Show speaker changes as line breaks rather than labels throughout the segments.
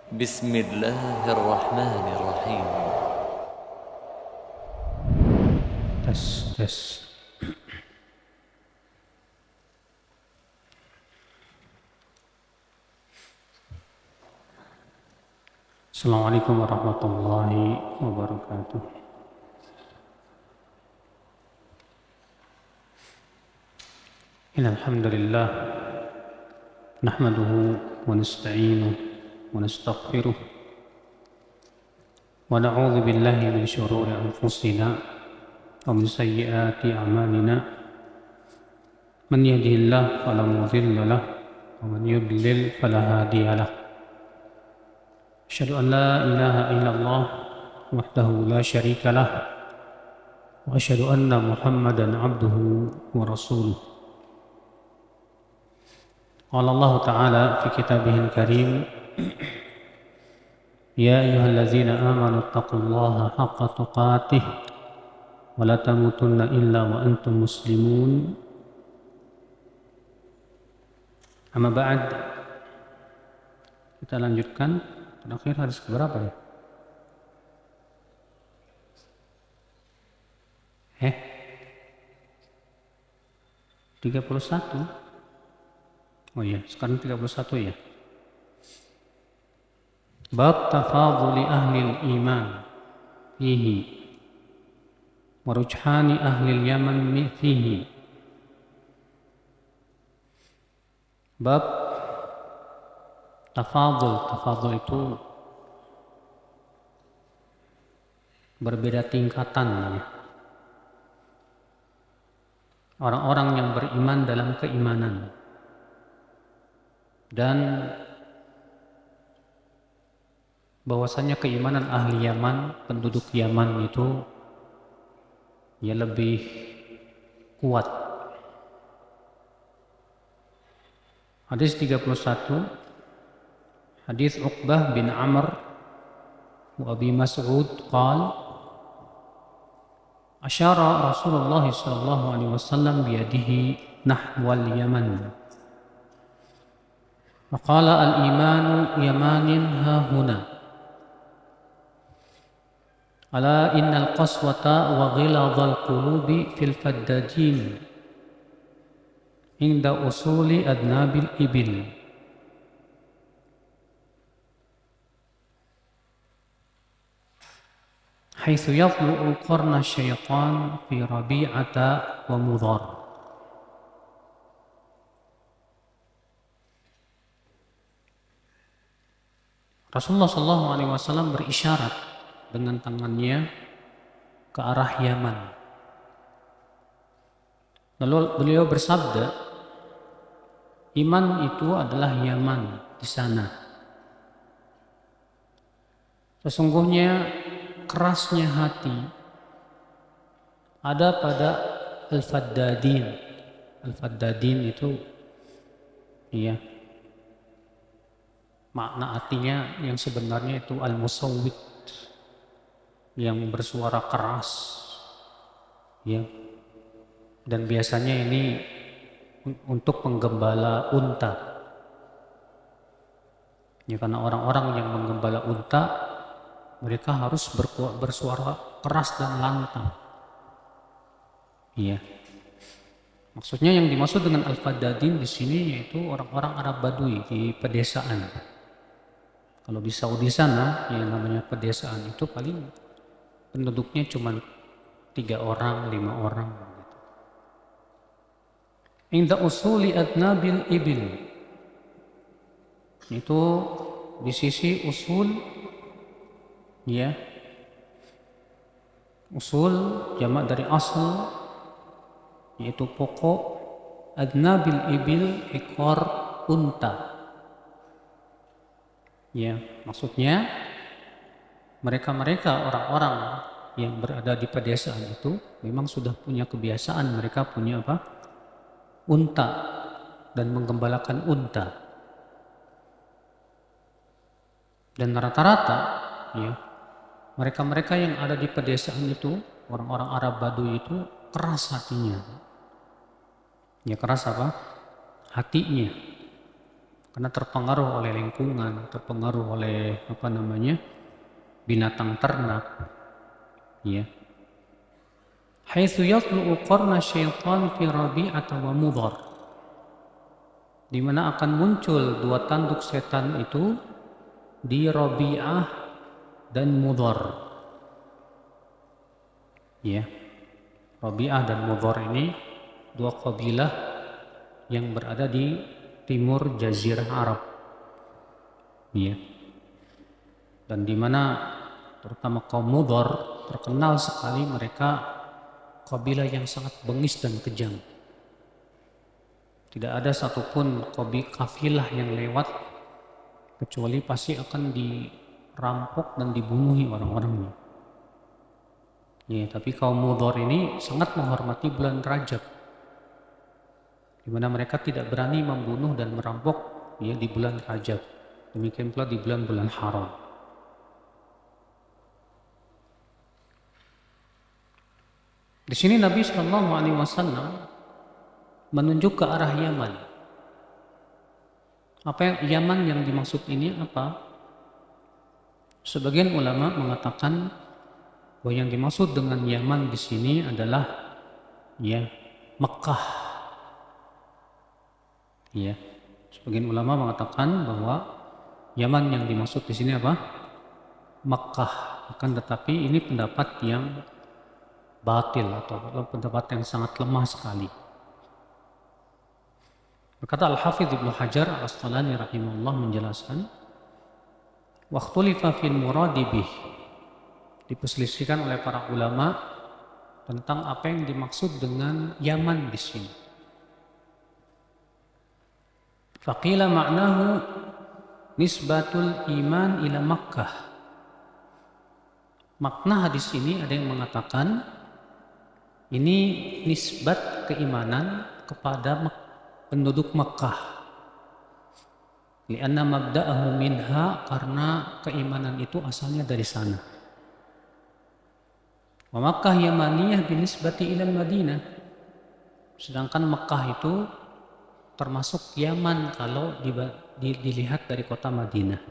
بسم الله الرحمن الرحيم.
Tes, tes. Assalamualaikum warahmatullahi wabarakatuh. Innal hamdalillah nahmaduhu wa nasta'inuhu wa nastaghfiruh wa na'udzu billahi min shururi anfusina wa min sayyiati a'malina. Man yahdihillahu fala mudilla lahu wa man yudlil fala hadiya lahu. Asyhadu an la ilaha illallah wahdahu la syarika lah wa asyhadu anna Muhammadan abduhu wa rasuluh. Qala Allah Ta'ala fi kitabihil karim, ya ayyuhallazina amanu taqullaha haqqa tuqatih wa la tamutunna illa wa antum muslimun. Amma ba'd. Kita lanjutkan. Terakhir hadis keberapa ya? 31. Oh iya, sekarang 31 ya. Bab tafadhuli ahli iman fihi wa rujhani ahli yaman fihi. Bab tafadhul itu berbeda tingkatan ya. Orang-orang yang beriman dalam keimanan dan bahwasanya keimanan ahli Yaman, penduduk Yaman itu ya lebih kuat. Hadis 31, hadis Uqbah bin Amr wa Abi Mas'ud qala asyara Rasulullah sallallahu alaihi wasallam biyadihi nahwal Yaman. Faqala al-imanu yamanin hahuna. Ala innal qaswata wa ghiladzal qulubi fil faddajin inda usuli adnabil ibil. Haitsu yatlu'u qarna syaitan fi rabi'ata wa mudhar. Rasulullah SAW berisyarat dengan tangannya ke arah Yaman. Lalu beliau bersabda, iman itu adalah Yaman di sana. Sesungguhnya kerasnya hati ada pada al-faddadin. Al-faddadin itu ya, makna artinya yang sebenarnya itu al-musawwit, yang bersuara keras ya. Dan biasanya ini untuk penggembala unta ya, karena orang-orang yang menggembala unta mereka harus bersuara keras dan lantang ya. Maksudnya yang dimaksud dengan al-faddadin di sini yaitu orang-orang Arab Badui di pedesaan. Kalau di Saudi sana yang namanya pedesaan itu paling penduduknya cuma 3 orang, 5 orang gitu. Inda usuli adnabil ibil, itu di sisi usul ya. Usul jamak dari asal yaitu pokok, adnabil ibil ekor unta. Ya, maksudnya mereka-mereka orang-orang yang berada di pedesaan itu memang sudah punya kebiasaan, mereka punya apa? Unta dan menggembalakan unta. Dan rata-rata ya, mereka-mereka yang ada di pedesaan itu, orang-orang Arab Badui itu keras hatinya. Ya, keras apa? Hatinya. karena terpengaruh oleh lingkungan, terpengaruh oleh binatang ternak, ya. Haitsu yatlu'u qarna syaitan fi Rabi'ah wa Mudhar, di mana akan muncul dua tanduk setan itu di Rabi'ah dan Mudhar, ya. Rabi'ah dan Mudhar ini dua kabilah yang berada di timur Jazirah Arab, ya. Dan di mana terutama kaum Mudhar terkenal sekali, mereka kabilah yang sangat bengis dan kejam. Tidak ada satupun kafilah yang lewat kecuali pasti akan dirampok dan dibunuhi orang-orangnya. Ya, tapi kaum Mudhar ini sangat menghormati bulan Rajab, di mana mereka tidak berani membunuh dan merampok, ya, di bulan Rajab. Demikian pula di bulan-bulan haram. Di sini Nabi Shallallahu Alaihi Wasallam menunjuk ke arah Yaman. Yaman yang dimaksud ini apa? Sebagian ulama mengatakan bahwa yang dimaksud dengan Yaman di sini adalah, ya, Mekkah. Ya, sebagian ulama mengatakan bahwa Yaman yang dimaksud di sini apa? Mekkah. Akan tetapi ini pendapat yang batil atau pendapat yang sangat lemah sekali. Berkata Al-Hafidz Ibnu Hajar Al-Asqalani rahimahullah menjelaskan, waqtulifa fil muradi bih, diperselisihkan oleh para ulama tentang apa yang dimaksud dengan Yaman di sini. Faqila ma'nahu nisbatul iman ila Makkah. Makna hadis ini ada yang mengatakan ini nisbat keimanan kepada penduduk Makkah. Lianna mabda'ahu minha, karena keimanan itu asalnya dari sana. Wa Makkah yamaniyah binisbati ila Madinah. Sedangkan Makkah itu termasuk Yaman kalau dilihat dari kota Madinah.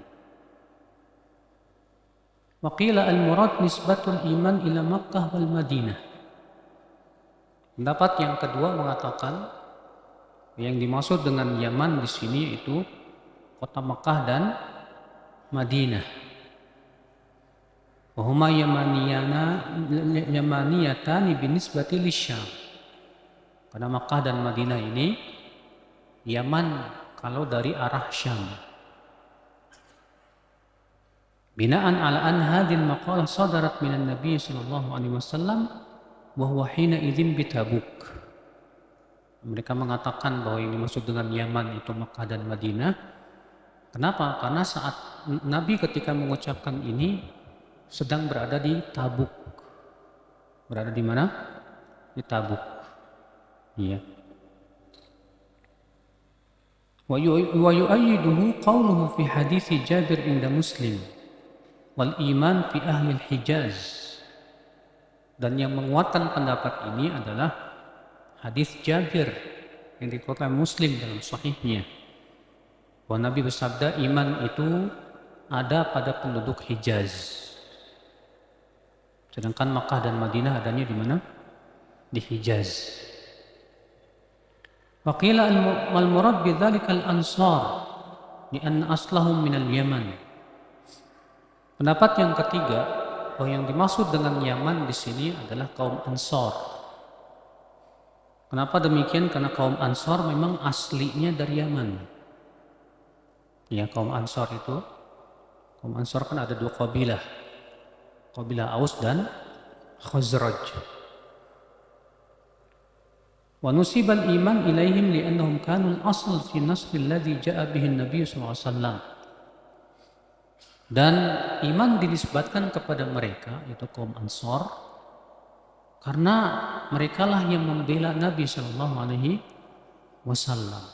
Wa qila al-murad nisbatul iman ila Makkah wal Madinah. Pendapat yang kedua mengatakan yang dimaksud dengan Yaman di sini itu kota Makkah dan Madinah. Wa huma yamaniyatani binisbati lisyam. Karena Makkah dan Madinah ini Yaman kalau dari arah Syam. Binaan ala an hadhihi al-maqalah sadarat minan Nabi sallallahu alaihi wasallam wa huwa hina idzin bi Tabuk. Mereka mengatakan bahwa yang dimaksud dengan Yaman itu Makkah dan Madinah. Kenapa? Karena saat Nabi ketika mengucapkan ini sedang berada di Tabuk. Berada di mana? Di Tabuk. Iya. Wa yu'ayyiduhu qawluhu fi hadits Jabir inda Muslim wal iman fi ahli al-Hijaz. Dan yang menguatkan pendapat ini adalah hadis Jabir yang dikeluarkan Muslim dalam sahihnya, bahwa Nabi bersabda iman itu ada pada penduduk Hijaz. Sedangkan Makkah dan Madinah adanya di mana? Di Hijaz. Wa qila al-murad bidzalika al-ansar li'anna aslahum minal Yaman. Pendapat yang ketiga, bahwa yang dimaksud dengan Yaman di sini adalah kaum Ansar. Kenapa demikian? Karena kaum Ansar memang aslinya dari Yaman. Ya, kaum Ansar kan ada dua kabilah. Kabilah Aus dan Khazraj. Wa nusibal iman ilaihim li'annahum kanu al-asl fi nasl alladhi ja'a bihi an-nabiy sallallahu alaihi wasallam. Dan iman dinisbatkan kepada mereka, yaitu kaum Ansar, karena merekalah yang membela Nabi Shallallahu Alaihi Wasallam.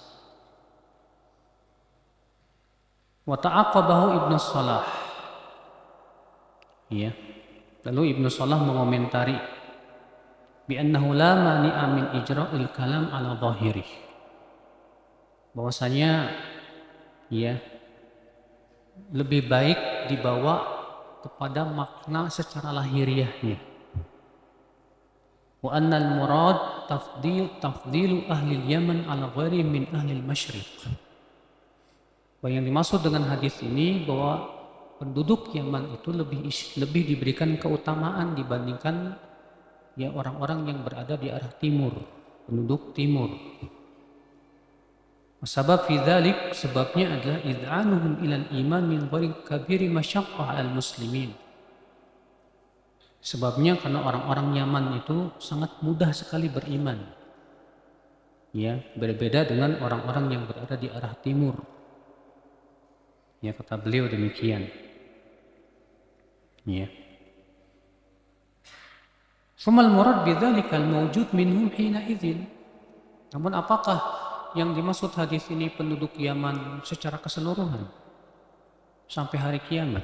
Wa ta'aqabahu Ibnu Salah. Ya. Lalu Ibnu Salah mengomentari bi annahu la mani'a min ijra'il kalam ala zahirih. Bahwasanya ya lebih baik dibawa kepada makna secara lahiriahnya. Wa annal murad tafdilu ahli Yaman ala ghairi min ahli Masyriq. Bahwa yang dimaksud dengan hadis ini bahwa penduduk Yaman itu lebih diberikan keutamaan dibandingkan ya orang-orang yang berada di arah timur, penduduk timur. Sebab fi dzalik, sebabnya adalah id'anuhum ilal iman min ghairi kabiri masyaqqah al muslimin. Sebabnya karena orang-orang Yaman itu sangat mudah sekali beriman. Ya, berbeda dengan orang-orang yang berada di arah timur. Ya, kata beliau demikian. Ya. Sumal murad bidzalika al-mawjud minhum hina idzin. Namun apakah yang dimaksud hadis ini penduduk Yaman secara keseluruhan sampai hari kiamat?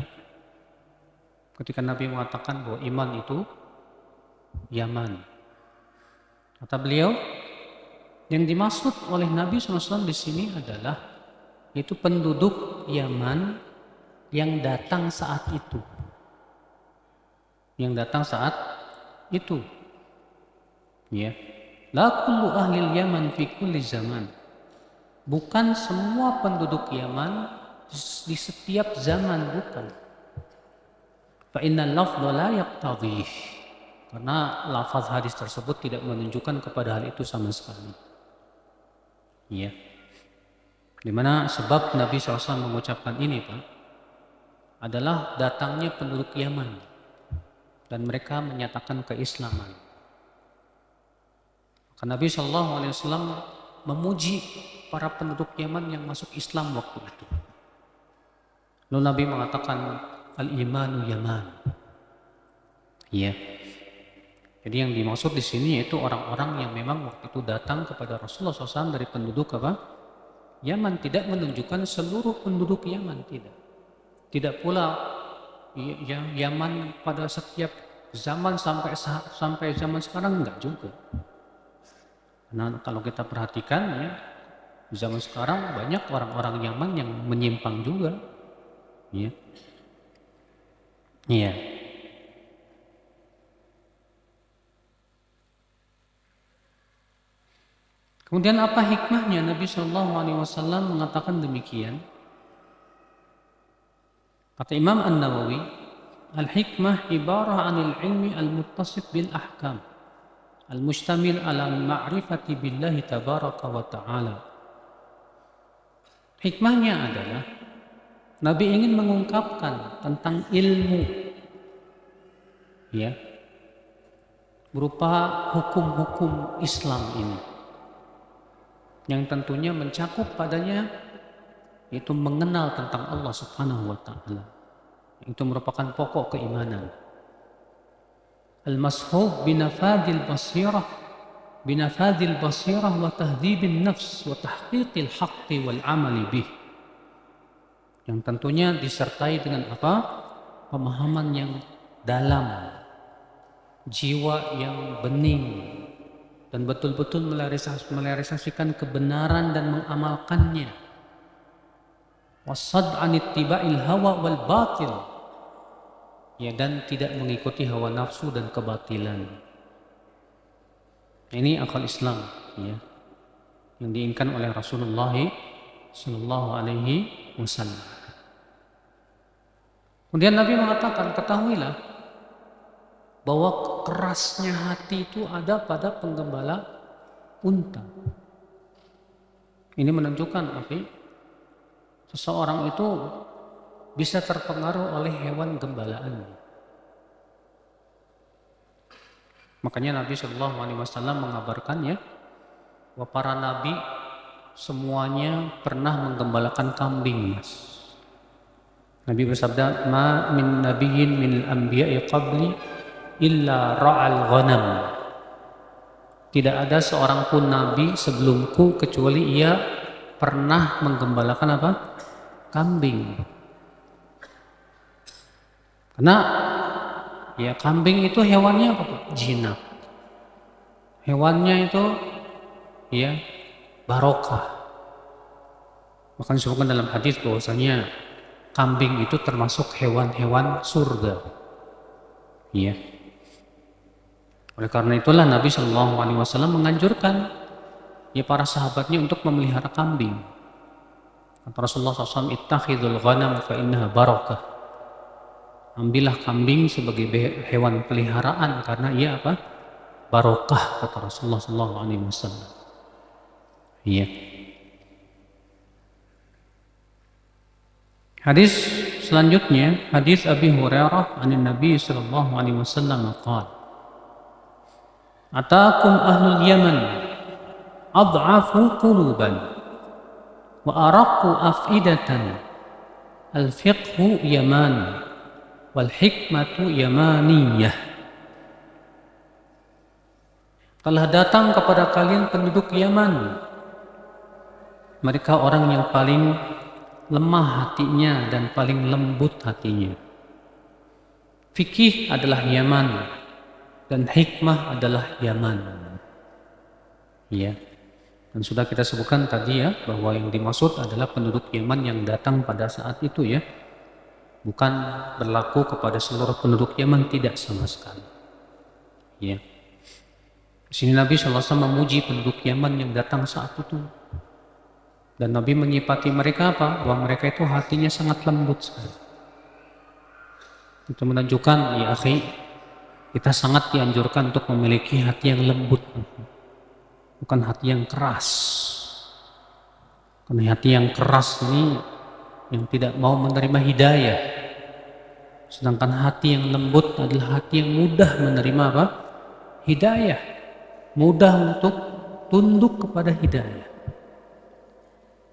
Ketika Nabi mengatakan bahwa iman itu Yaman, kata beliau, yang dimaksud oleh Nabi SAW di sini adalah itu penduduk Yaman yang datang saat itu, ya. La kullu ahlil Yaman fi kulli zaman. Bukan semua penduduk Yaman di setiap zaman, bukan. Fa innal lafdha la yaqtadhi. Karena lafaz hadis tersebut tidak menunjukkan kepada hal itu sama sekali. Ya. Di mana sebab Nabi SAW mengucapkan ini, Pak, adalah datangnya penduduk Yaman dan mereka menyatakan keislaman. Maka Nabi SAW memuji para penduduk Yaman yang masuk Islam waktu itu. Lalu Nabi mengatakan al-imanu Yaman. Ya. Jadi yang dimaksud di sini yaitu orang-orang yang memang waktu itu datang kepada Rasulullah SAW dari penduduk apa? Yaman, tidak menunjukkan seluruh penduduk Yaman, tidak. Tidak pula yang Yaman pada setiap zaman sampai zaman sekarang, enggak juga. Nah, kalau kita perhatikan ya, zaman sekarang banyak orang-orang Yaman yang menyimpang juga. Ya. Iya. Kemudian apa hikmahnya Nabi SAW mengatakan demikian? Kata Imam An-Nawawi, al-hikmah ibarah anil ilmi al-muttasif bil ahkam al-mustamil ala ma'rifati billahi tabaraka wa ta'ala. Hikmahnya adalah Nabi ingin mengungkapkan tentang ilmu, ya, berupa hukum-hukum Islam ini, yang tentunya mencakup padanya itu mengenal tentang Allah Subhanahu wa Ta'ala. Itu merupakan pokok keimanan. Al-mashhub binafadil basirah wa tahdhibin nafs wa tahqiqil haqqi wal amali bih. Yang tentunya disertai dengan apa? Pemahaman yang dalam, jiwa yang bening, dan betul-betul merealisasikan kebenaran dan mengamalkannya. Wasad an ittiba'il hawa wal batil. Ya, dan tidak mengikuti hawa nafsu dan kebatilan. Ini akal Islam, ya, yang diinginkan oleh Rasulullah sallallahu alaihi wasallam. Kemudian Nabi mengatakan, ketahuilah bahwa kerasnya hati itu ada pada penggembala unta. Ini menunjukkan apa? Seseorang itu bisa terpengaruh oleh hewan gembalaan. Makanya Nabi Shallallahu Alaihi Wasallam mengabarkannya bahwa para nabi semuanya pernah menggembalakan kambing, Mas. Nabi bersabda, "Ma min nabiyyin min al-anbiya'i qabli illa ra'al ghanam." Tidak ada seorang pun nabi sebelumku kecuali ia pernah menggembalakan apa? Kambing. Karena ya kambing itu hewannya apa, Pak? Jinak. Hewannya itu ya barokah. Bahkan disebutkan dalam hadis bahwasanya kambing itu termasuk hewan-hewan surga. Iya. Oleh karena itulah Nabi Shallallahu Alaihi Wasallam menganjurkan ya para sahabatnya untuk memelihara kambing. Kata Rasulullah SAW, ittakhidul ghanam fa innaha barakah. Ambillah kambing sebagai hewan peliharaan karena ia apa? Barokah, kata Rasulullah SAW. Iya. Hadis selanjutnya, hadis Abi Hurairah an Nabi sallallahu alaihi wasallam qala: Atakum ahlul Yaman ad'afu quluban wa araqqu afidatan, al-fiqhu yaman wal hikmatu yamaniyah. Telah datang kepada kalian penduduk Yaman. Mereka orang yang paling lemah hatinya dan paling lembut hatinya. Fikih adalah Yaman dan hikmah adalah Yaman. Ya. Dan sudah kita sebutkan tadi ya bahwa yang dimaksud adalah penduduk Yaman yang datang pada saat itu ya. Bukan berlaku kepada seluruh penduduk Yaman, tidak sama sekali. Ya. Di sini Nabi SAW memuji penduduk Yaman yang datang saat itu. Dan Nabi menyifati mereka apa? Bahwa mereka itu hatinya sangat lembut sekali. Itu menunjukkan ya akhi, kita sangat dianjurkan untuk memiliki hati yang lembut, bukan hati yang keras. Karena hati yang keras ini yang tidak mau menerima hidayah. Sedangkan hati yang lembut adalah hati yang mudah menerima apa? Hidayah. Mudah untuk tunduk kepada hidayah.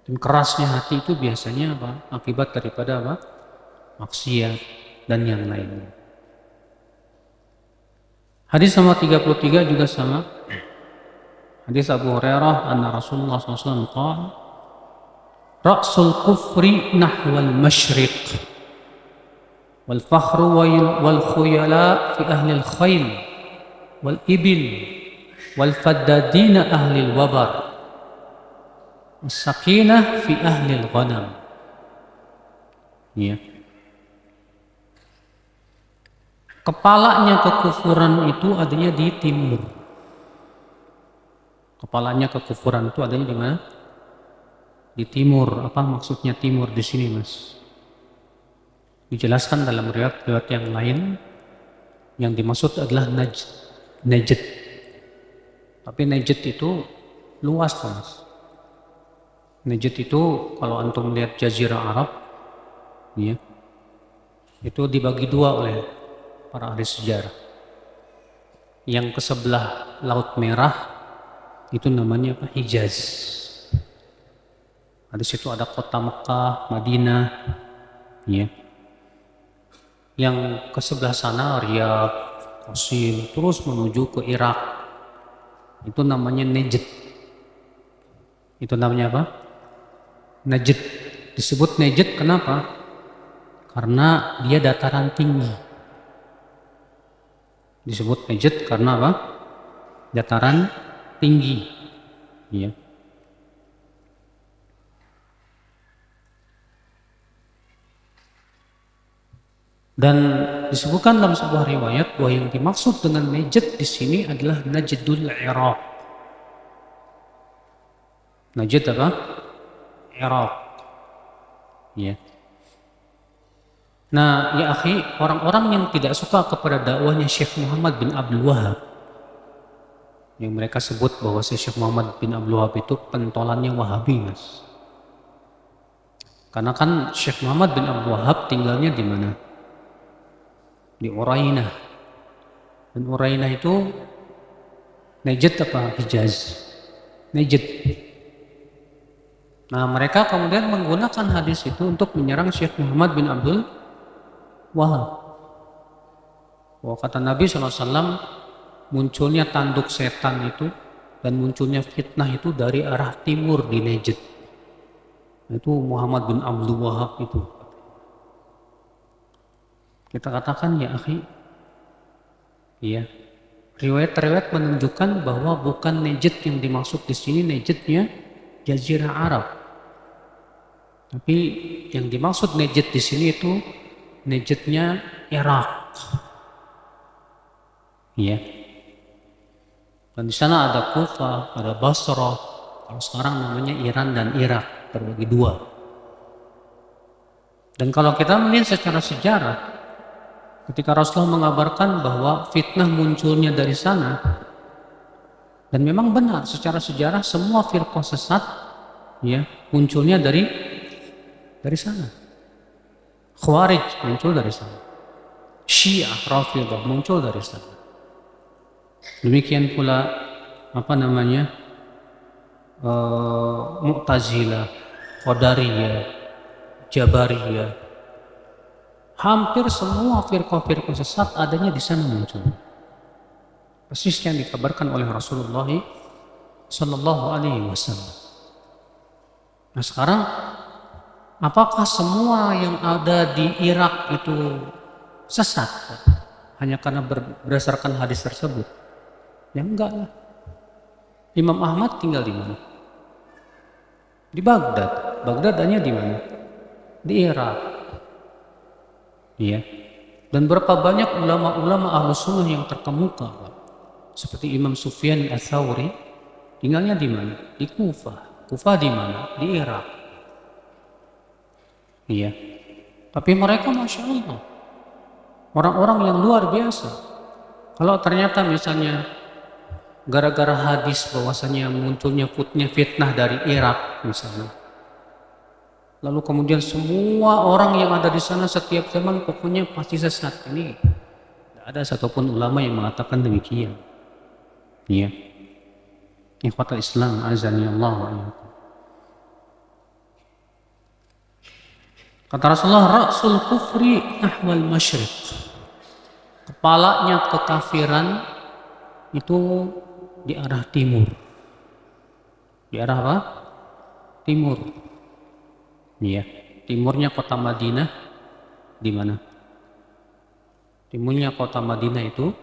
Dan kerasnya hati itu biasanya apa? Akibat daripada apa? Maksiat dan yang lainnya. Hadis nomor 33 juga sama. Hadis Abu Hurairah anna Rasulullah SAW qala: Ra'sul kufri nahwal masyriq wal fakhru wal khuyala fi ahli al khayl wal ibil wal faddadina ahli al wabar as-sakinah fi ahli al ghanam. Ya. Kepalanya kekufuran itu adanya di timur. Kepalanya kekufuran itu adanya di mana? Di timur. Apa maksudnya timur di sini, Mas? Dijelaskan dalam riwayat yang lain, yang dimaksud adalah Najd. Tapi Najd itu luas, Mas. Najd itu kalau antum lihat Jazirah Arab, ya, itu dibagi dua oleh para ahli sejarah. Yang ke sebelah Laut Merah itu namanya apa? Hijaz. Di situ ada kota Mekah, Madinah, ya. Yang ke sebelah sana Riyadh, Qasim, terus menuju ke Irak. Itu namanya Najd. Itu namanya apa? Najd. Disebut Najd kenapa? Karena dia dataran tinggi. Disebut Najd karena apa? Dataran tinggi. Ya. Dan disebutkan dalam sebuah riwayat bahwa yang dimaksud dengan Najd di sini adalah Najdul Iraq. Najd apa? Iraq. Ya. Nah, ya akhi, orang-orang yang tidak suka kepada dakwahnya Syekh Muhammad bin Abdul Wahab, yang mereka sebut bahwa Syekh Muhammad bin Abdul Wahab itu pentolannya Wahabi, Mas. Karena kan Syekh Muhammad bin Abdul Wahab tinggalnya di mana? Di Urainah. Dan Urainah itu Najd apa? Hijaz. Najd. Nah, mereka kemudian menggunakan hadis itu untuk menyerang Syekh Muhammad bin Abdul Wahab. Bahwa kata Nabi SAW, munculnya tanduk setan itu dan munculnya fitnah itu dari arah timur di Najd. Itu Muhammad bin Abdul Wahab itu. Kita katakan ya akhi, iya, riwayat-riwayat menunjukkan bahwa bukan Najd yang dimaksud di sini, Najdnya Jazirah Arab. Tapi yang dimaksud Najd di sini itu Najdnya Irak, ya. Dan di sana ada Kufah, ada Basra. Kalau sekarang namanya Iran dan Irak, terbagi dua. Dan kalau kita melihat secara sejarah, ketika Rasulullah mengabarkan bahwa fitnah munculnya dari sana, dan memang benar secara sejarah semua firqah sesat ya munculnya dari sana. Khawarij muncul dari sana. Syiah Rafidhah muncul dari sana. Demikian pula Mu'tazilah, Qadariyah, Jabariyah. Hampir semua firqah-firqah sesat adanya di sana muncul. Persis yang dikabarkan oleh Rasulullah Sallallahu Alaihi Wasallam. Nah sekarang, apakah semua yang ada di Irak itu sesat? Hanya karena berdasarkan hadis tersebut? Ya enggak lah. Imam Ahmad tinggal di mana? Di Baghdad. Baghdad hanya di mana? Di Irak. Iya. Dan berapa banyak ulama-ulama Ahlus Sunnah yang terkemuka, seperti Imam Sufyan Ats-Tsauri, tinggalnya di mana? Di Kufah. Kufah di mana? Di Irak. Iya. Tapi mereka Masya Allah, orang-orang yang luar biasa. Kalau ternyata misalnya gara-gara hadis bahwasanya munculnya fitnah dari Irak misalnya, lalu kemudian semua orang yang ada di sana setiap zaman pokoknya pasti sesat, ini tidak ada satupun ulama yang mengatakan demikian. Iya. Ikhwatul Islam azani Allah wa iyyakum. Kata Rasulullah, ra'sul kufri nahwal masyriq. Kepalanya kekafiran itu di arah timur. Di arah apa? Timur. Iya. Timurnya kota Madinah di mana? Timurnya kota Madinah itu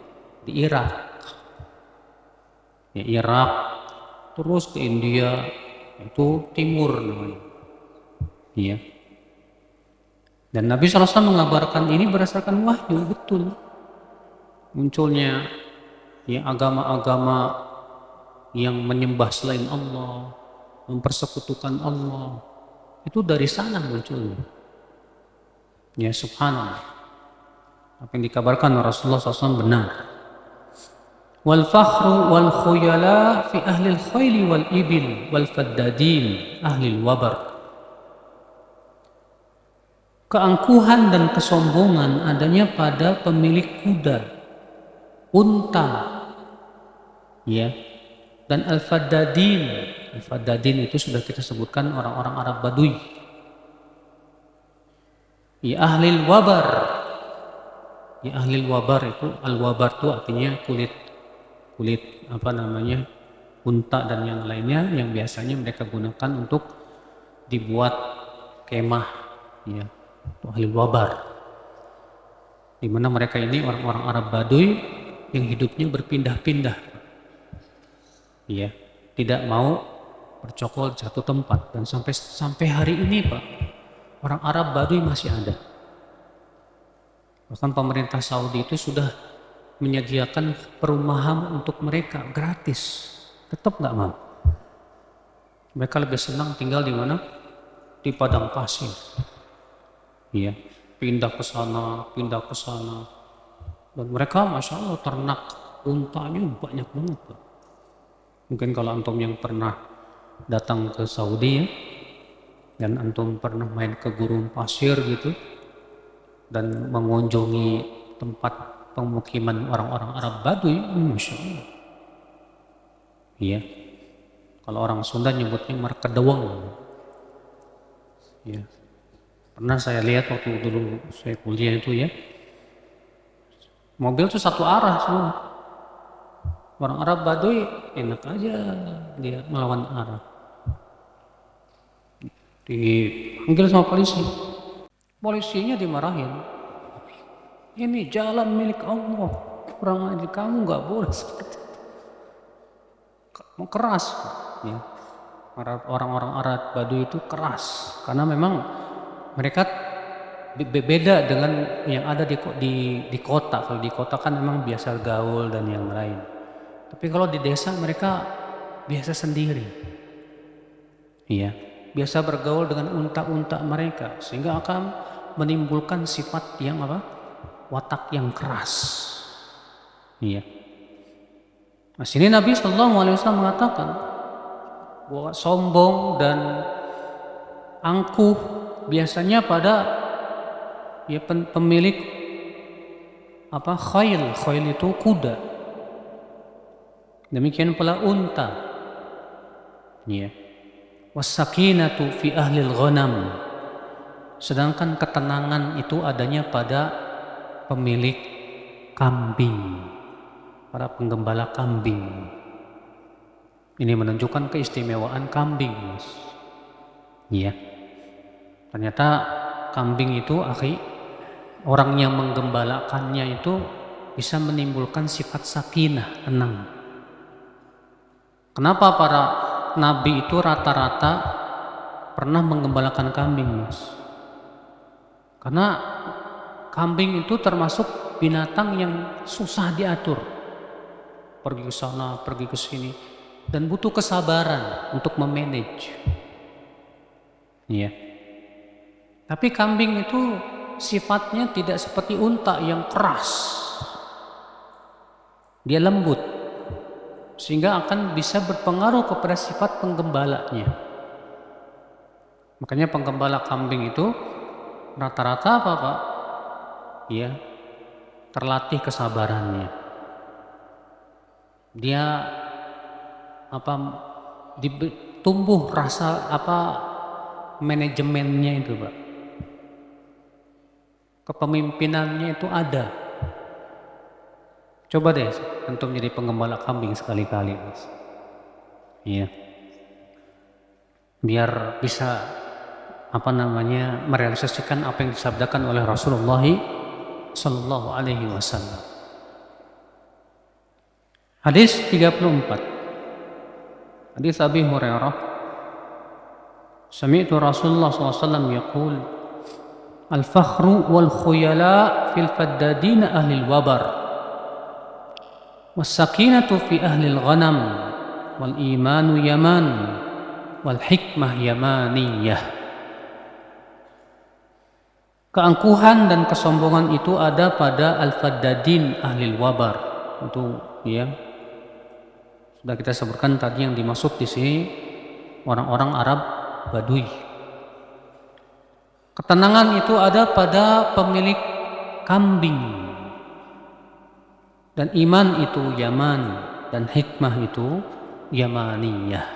di Irak. Ya, Irak terus ke India itu timur namanya. Iya. Dan Nabi SAW mengabarkan ini berdasarkan wahyu, betul. Munculnya ya agama-agama yang menyembah selain Allah, mempersekutukan Allah, itu dari sana munculnya. Ya subhanallah. Apa yang dikabarkan Rasulullah SAW benar. Wal fakhru wal khuyala fi ahli al-khayli wal ibil wal faddadin ahli al-wabar. Keangkuhan dan kesombongan adanya pada pemilik kuda, unta, ya, dan al-faddadin. Al-faddadin itu sudah kita sebutkan orang-orang Arab Baduy. Ya ahli al-wabar. Ya ahli al-wabar itu, al-wabar itu artinya kulit unta dan yang lainnya yang biasanya mereka gunakan untuk dibuat kemah, ya, itu ahli wabar, di mana mereka ini orang-orang Arab Baduy yang hidupnya berpindah-pindah, ya, tidak mau bercokol di satu tempat. Dan sampai hari ini Pak, orang Arab Baduy masih ada. Bahkan pemerintah Saudi itu sudah menyediakan perumahan untuk mereka gratis, tetap nggak mau. Mereka lebih senang tinggal di mana? Di padang pasir. Iya, pindah ke sana. Dan mereka Masya Allah ternak untanya banyak banget Pak. Mungkin kalau antum yang pernah datang ke Saudi ya, dan antum pernah main ke gurun pasir gitu, dan mengunjungi tempat pemukiman orang-orang Arab Baduy, Masya Allah. Iya. Kalau orang Sunda nyebutnya markedeweng. Ya. Pernah saya lihat waktu dulu saya kuliah itu ya. Mobil tuh satu arah semua. Orang Arab Baduy enak aja dia melawan arah. Dipanggil sama polisi. Polisinya dimarahin. Ini jalan milik Allah, kurang aja kamu nggak boleh seperti itu. Mau keras, ya. Orang-orang Arab Baduy itu keras karena memang mereka beda dengan yang ada di kota. Kalau di kota kan memang biasa gaul dan yang lain. Tapi kalau di desa mereka biasa sendiri. Iya, biasa bergaul dengan unta-unta mereka sehingga akan menimbulkan sifat yang watak yang keras. Iya. Nah, sini Nabi SAW mengatakan bahwa sombong dan angkuh biasanya pada pemilik khail itu kuda. Demikian pula unta. Iya. Was-sakinatu fi ahlil ghanam. Sedangkan ketenangan itu adanya pada pemilik kambing, para penggembala kambing. Ini menunjukkan keistimewaan kambing, Mas. Iya. Ternyata kambing itu orang yang menggembalakannya itu bisa menimbulkan sifat sakinah, tenang. Kenapa para nabi itu rata-rata pernah menggembalakan kambing, Mas? Karena kambing itu termasuk binatang yang susah diatur. Pergi ke sana, pergi ke sini, dan butuh kesabaran untuk memanage. Iya. Tapi kambing itu sifatnya tidak seperti unta yang keras. Dia lembut, sehingga akan bisa berpengaruh kepada sifat penggembalanya. Makanya penggembala kambing itu rata-rata Pak? Iya, terlatih kesabarannya. Dia tumbuh rasa manajemennya itu, Pak. Kepemimpinannya itu ada. Coba deh untuk menjadi penggembala kambing sekali-kali, Mas. Iya. Biar bisa merealisasikan apa yang disabdakan oleh Rasulullah sallallahu alaihi wasallam. Hadis 34. Hadis Abi Hurairah. Sami'tu Rasulullah sallallahu alaihi wasallam yaqul al-fakhru wal khuyala fil faddadin ahli al-wabar. Was-sakinatu fi ahli al-ghanam wal imanu yaman wal hikmah yamaniyah. Keangkuhan dan kesombongan itu ada pada al-faddadin ahli al-wabar. Itu ya sudah kita sebutkan tadi yang dimaksud di sini orang-orang Arab Baduy. Ketenangan itu ada pada pemilik kambing. Dan iman itu Yaman dan hikmah itu Yamaniyah.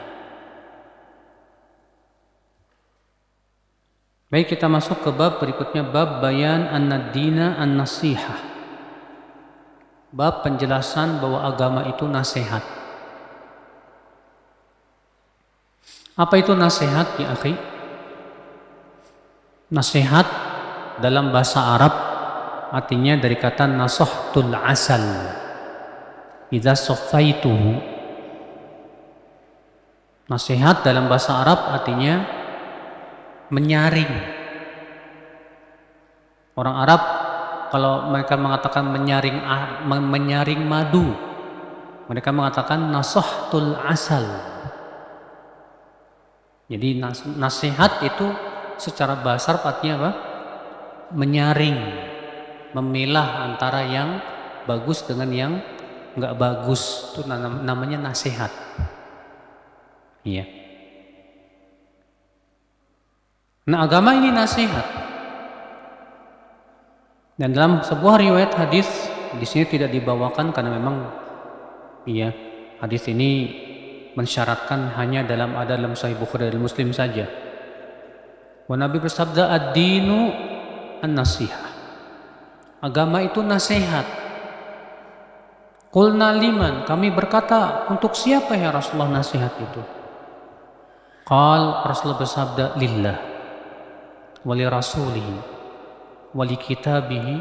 Baik, kita masuk ke bab berikutnya, bab bayan an-dina an-nasihah. Bab penjelasan bahwa agama itu nasihat. Apa itu nasihat ya akhi? Nasihat dalam bahasa Arab artinya dari kata nasahtul asal. Idza saffaituhu. Nasihat dalam bahasa Arab artinya menyaring. Orang Arab kalau mereka mengatakan menyaring madu, mereka mengatakan nasahtul asal. Jadi nasihat itu secara bahasa artinya apa? Menyaring, memilah antara yang bagus dengan yang enggak bagus, itu namanya nasihat. Iya. Nah, agama ini nasihat. Dan dalam sebuah riwayat hadis di sini tidak dibawakan karena memang iya, hadis ini mensyaratkan hanya dalam Sahih Bukhari dan Muslim saja. Wa Nabi bersabda ad-dinu an-nasihah. Agama itu nasihat. Qulna liman, kami berkata untuk siapa ya Rasulullah nasihat itu? Rasulullah bersabda lillah wa li rasulihi wa li kitabihi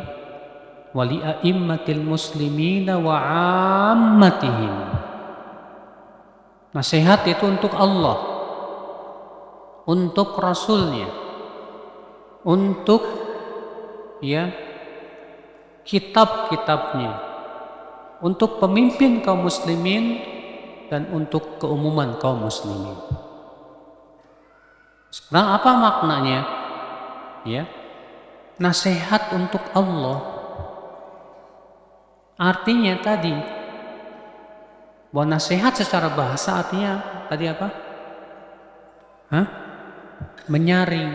wa li a'immatil muslimina wa 'ammatihim. Nasihat itu untuk Allah, untuk Rasulnya, untuk ya kitab-kitabnya, untuk pemimpin kaum muslimin, dan untuk keumuman kaum muslimin. Sekarang apa maknanya? Ya, nasihat untuk Allah. Artinya tadi bahwa nasihat secara bahasa artinya tadi apa? Menyaring.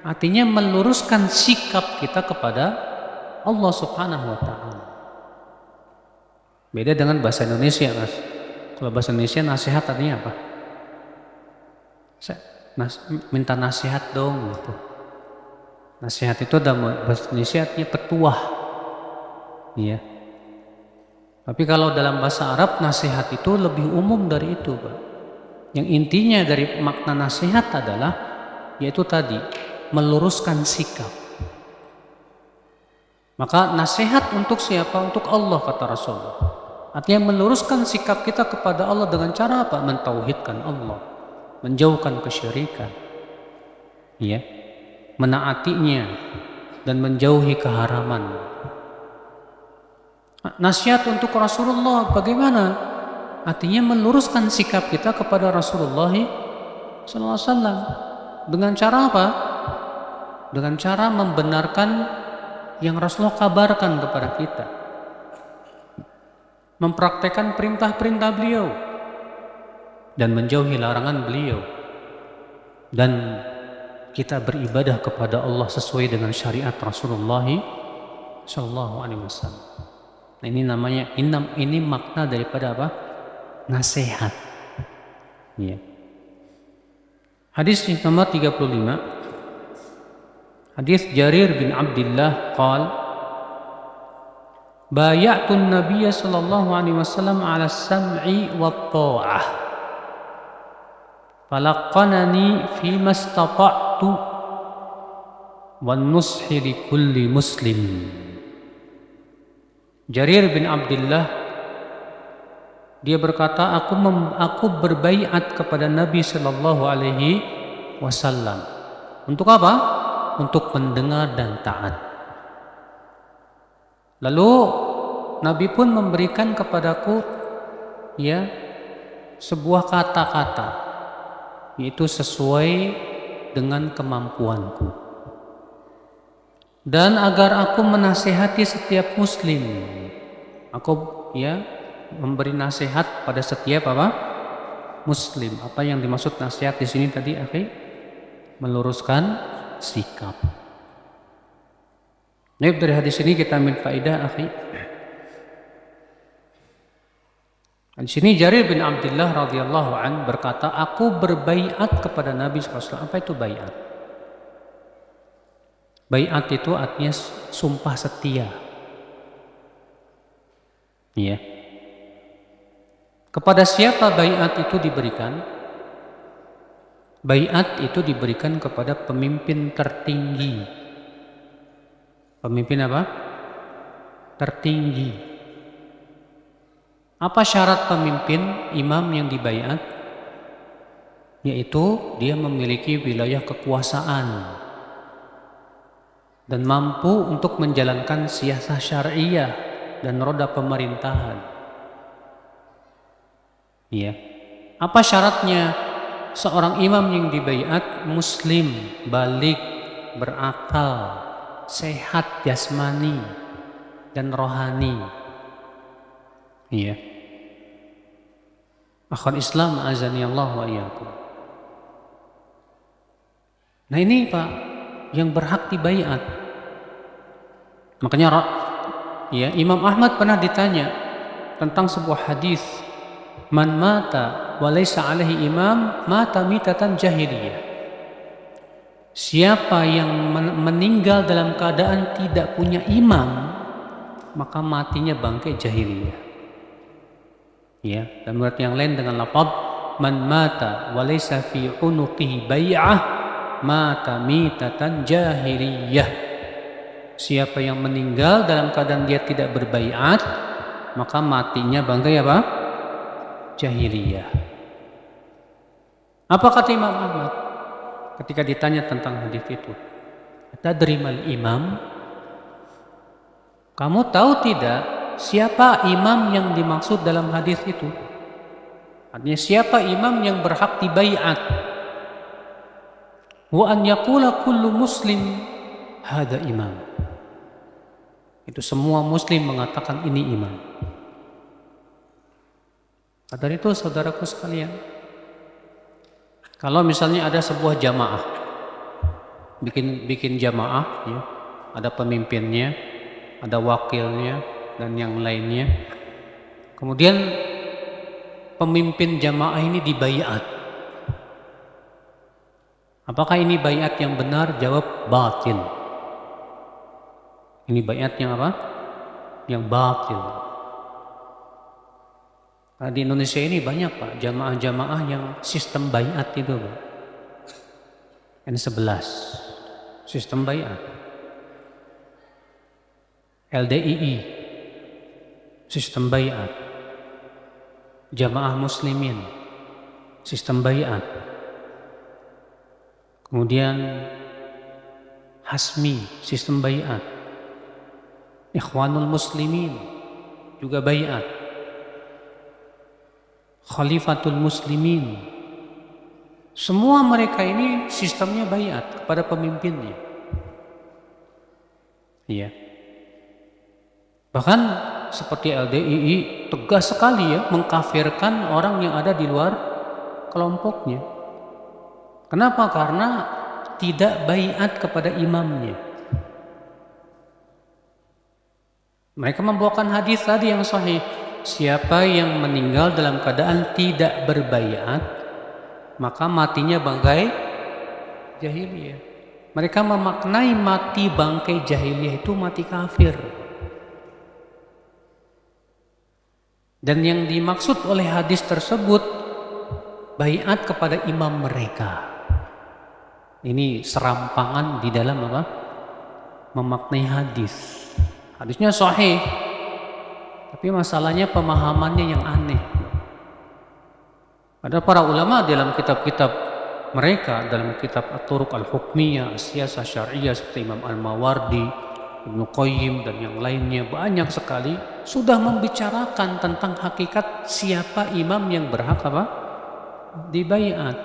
Artinya meluruskan sikap kita kepada Allah Subhanahu wa taala. Beda dengan bahasa Indonesia, Mas. Kalau bahasa Indonesia nasihat artinya apa? Minta nasihat dong gitu. Nasihat itu dalam bahasa Indonesia artinya petuah. Iya. Tapi kalau dalam bahasa Arab nasihat itu lebih umum dari itu, Pak. Yang intinya dari makna nasihat adalah yaitu tadi meluruskan sikap. Maka nasihat untuk siapa? Untuk Allah, kata Rasulullah. Artinya meluruskan sikap kita kepada Allah dengan cara apa? Mentauhidkan Allah, menjauhkan kesyirikan, ya, menaatinya dan menjauhi keharaman. Nasihat untuk Rasulullah bagaimana? Artinya meluruskan sikap kita kepada Rasulullah SAW. Dengan cara apa? Dengan cara membenarkan yang Rasulullah kabarkan kepada kita, mempraktekkan perintah-perintah beliau dan menjauhi larangan beliau, dan kita beribadah kepada Allah sesuai dengan syariat Rasulullah SAW. Nah, ini namanya, ini makna daripada apa? Nasihat. Ya. Hadis nomor 35. Hadis Jarir bin Abdullah qal bay'atu an-nabiy sallallahu alaihi wasallam 'ala as-sam'i wat-tha'ah falaqqanani fi mastata'tu wan-nushi li kulli muslim. Jarir bin Abdullah dia berkata, aku berbaiat kepada Nabi sallallahu alaihi wasallam. Untuk apa? Untuk mendengar dan taat. Lalu Nabi pun memberikan kepadaku ya sebuah kata-kata, yaitu sesuai dengan kemampuanku. Dan agar aku menasihati setiap muslim, aku ya memberi nasihat pada setiap apa? Muslim. Apa yang dimaksud nasihat di sini tadi, akhi? Meluruskan sikap. Nah, dari hadis ini kita ambil faedah, akhi. Di sini Jarir bin Abdullah radhiyallahu an berkata, aku berbaiat kepada Nabi SAW. Apa itu baiat? Baiat itu artinya sumpah setia. Iya. Kepada siapa baiat itu diberikan? Baiat itu diberikan kepada pemimpin tertinggi. Pemimpin apa? Tertinggi. Apa syarat pemimpin imam yang dibaiat? Yaitu dia memiliki wilayah kekuasaan dan mampu untuk menjalankan siasah syariah dan roda pemerintahan. Ya. Apa syaratnya seorang imam yang dibaiat? Muslim, balik, berakal, sehat jasmani dan rohani. Iya. Akhwat Islam azani Allah wa iyyakum. Nah, ini Pak yang berhak dibaiat. Makanya ya, Imam Ahmad pernah ditanya tentang sebuah hadis, man mata wa laysa alaihi imam mata mitatan jahiliyah. Siapa yang meninggal dalam keadaan tidak punya imam, maka matinya bangkai jahiliyah. Ya, dan menurut yang lain dengan lafaz man mata wa laysa fi unuqihi bai'ah mata mitatan jahiliyah. Siapa yang meninggal dalam keadaan dia tidak berbaiat, maka matinya bangkai apa? Jahiliyah. Apa kata Imam Ahmad? ketika ditanya tentang hadis itu, "Tadrimal imam?" Kamu tahu tidak siapa imam yang dimaksud dalam hadis itu? Artinya siapa imam yang berhak dibaiat? Wa an yaqula kullu muslim hada imam. Itu semua muslim mengatakan ini imam. Dari itu saudaraku sekalian, kalau misalnya ada sebuah jamaah, bikin jamaah, ya, ada pemimpinnya, ada wakilnya, dan yang lainnya. Kemudian pemimpin jamaah ini dibaiat. Apakah ini baiat yang benar? Jawab batil. Ini baiat yang apa? Yang batil. Nah, di Indonesia ini banyak Pak jamaah-jamaah yang sistem baiat itu Pak. N11 sistem baiat. LDII sistem baiat. Jamaah muslimin sistem baiat. Kemudian Hasmi sistem baiat. Ikhwanul muslimin juga baiat. Khalifatul muslimin, semua mereka ini sistemnya baiat kepada pemimpinnya. Iya. Bahkan seperti LDII tegas sekali ya mengkafirkan orang yang ada di luar kelompoknya. Kenapa? Karena tidak baiat kepada imamnya. Mereka membawakan hadis tadi yang sahih. Siapa yang meninggal dalam keadaan tidak berbaiat, maka matinya bangkai jahiliyah. Mereka memaknai mati bangkai jahiliyah itu mati kafir. Dan yang dimaksud oleh hadis tersebut baiat kepada imam mereka. Ini serampangan di dalam apa? Memaknai hadis. Hadisnya sahih, tapi masalahnya pemahamannya yang aneh. Ada para ulama dalam kitab-kitab mereka, dalam kitab At-Turuq Al-Hukmiyah, As-Siyasah Syar'iyyah seperti Imam Al-Mawardi, Ibnu Qayyim dan yang lainnya, banyak sekali sudah membicarakan tentang hakikat siapa imam yang berhak apa? Dibaiat.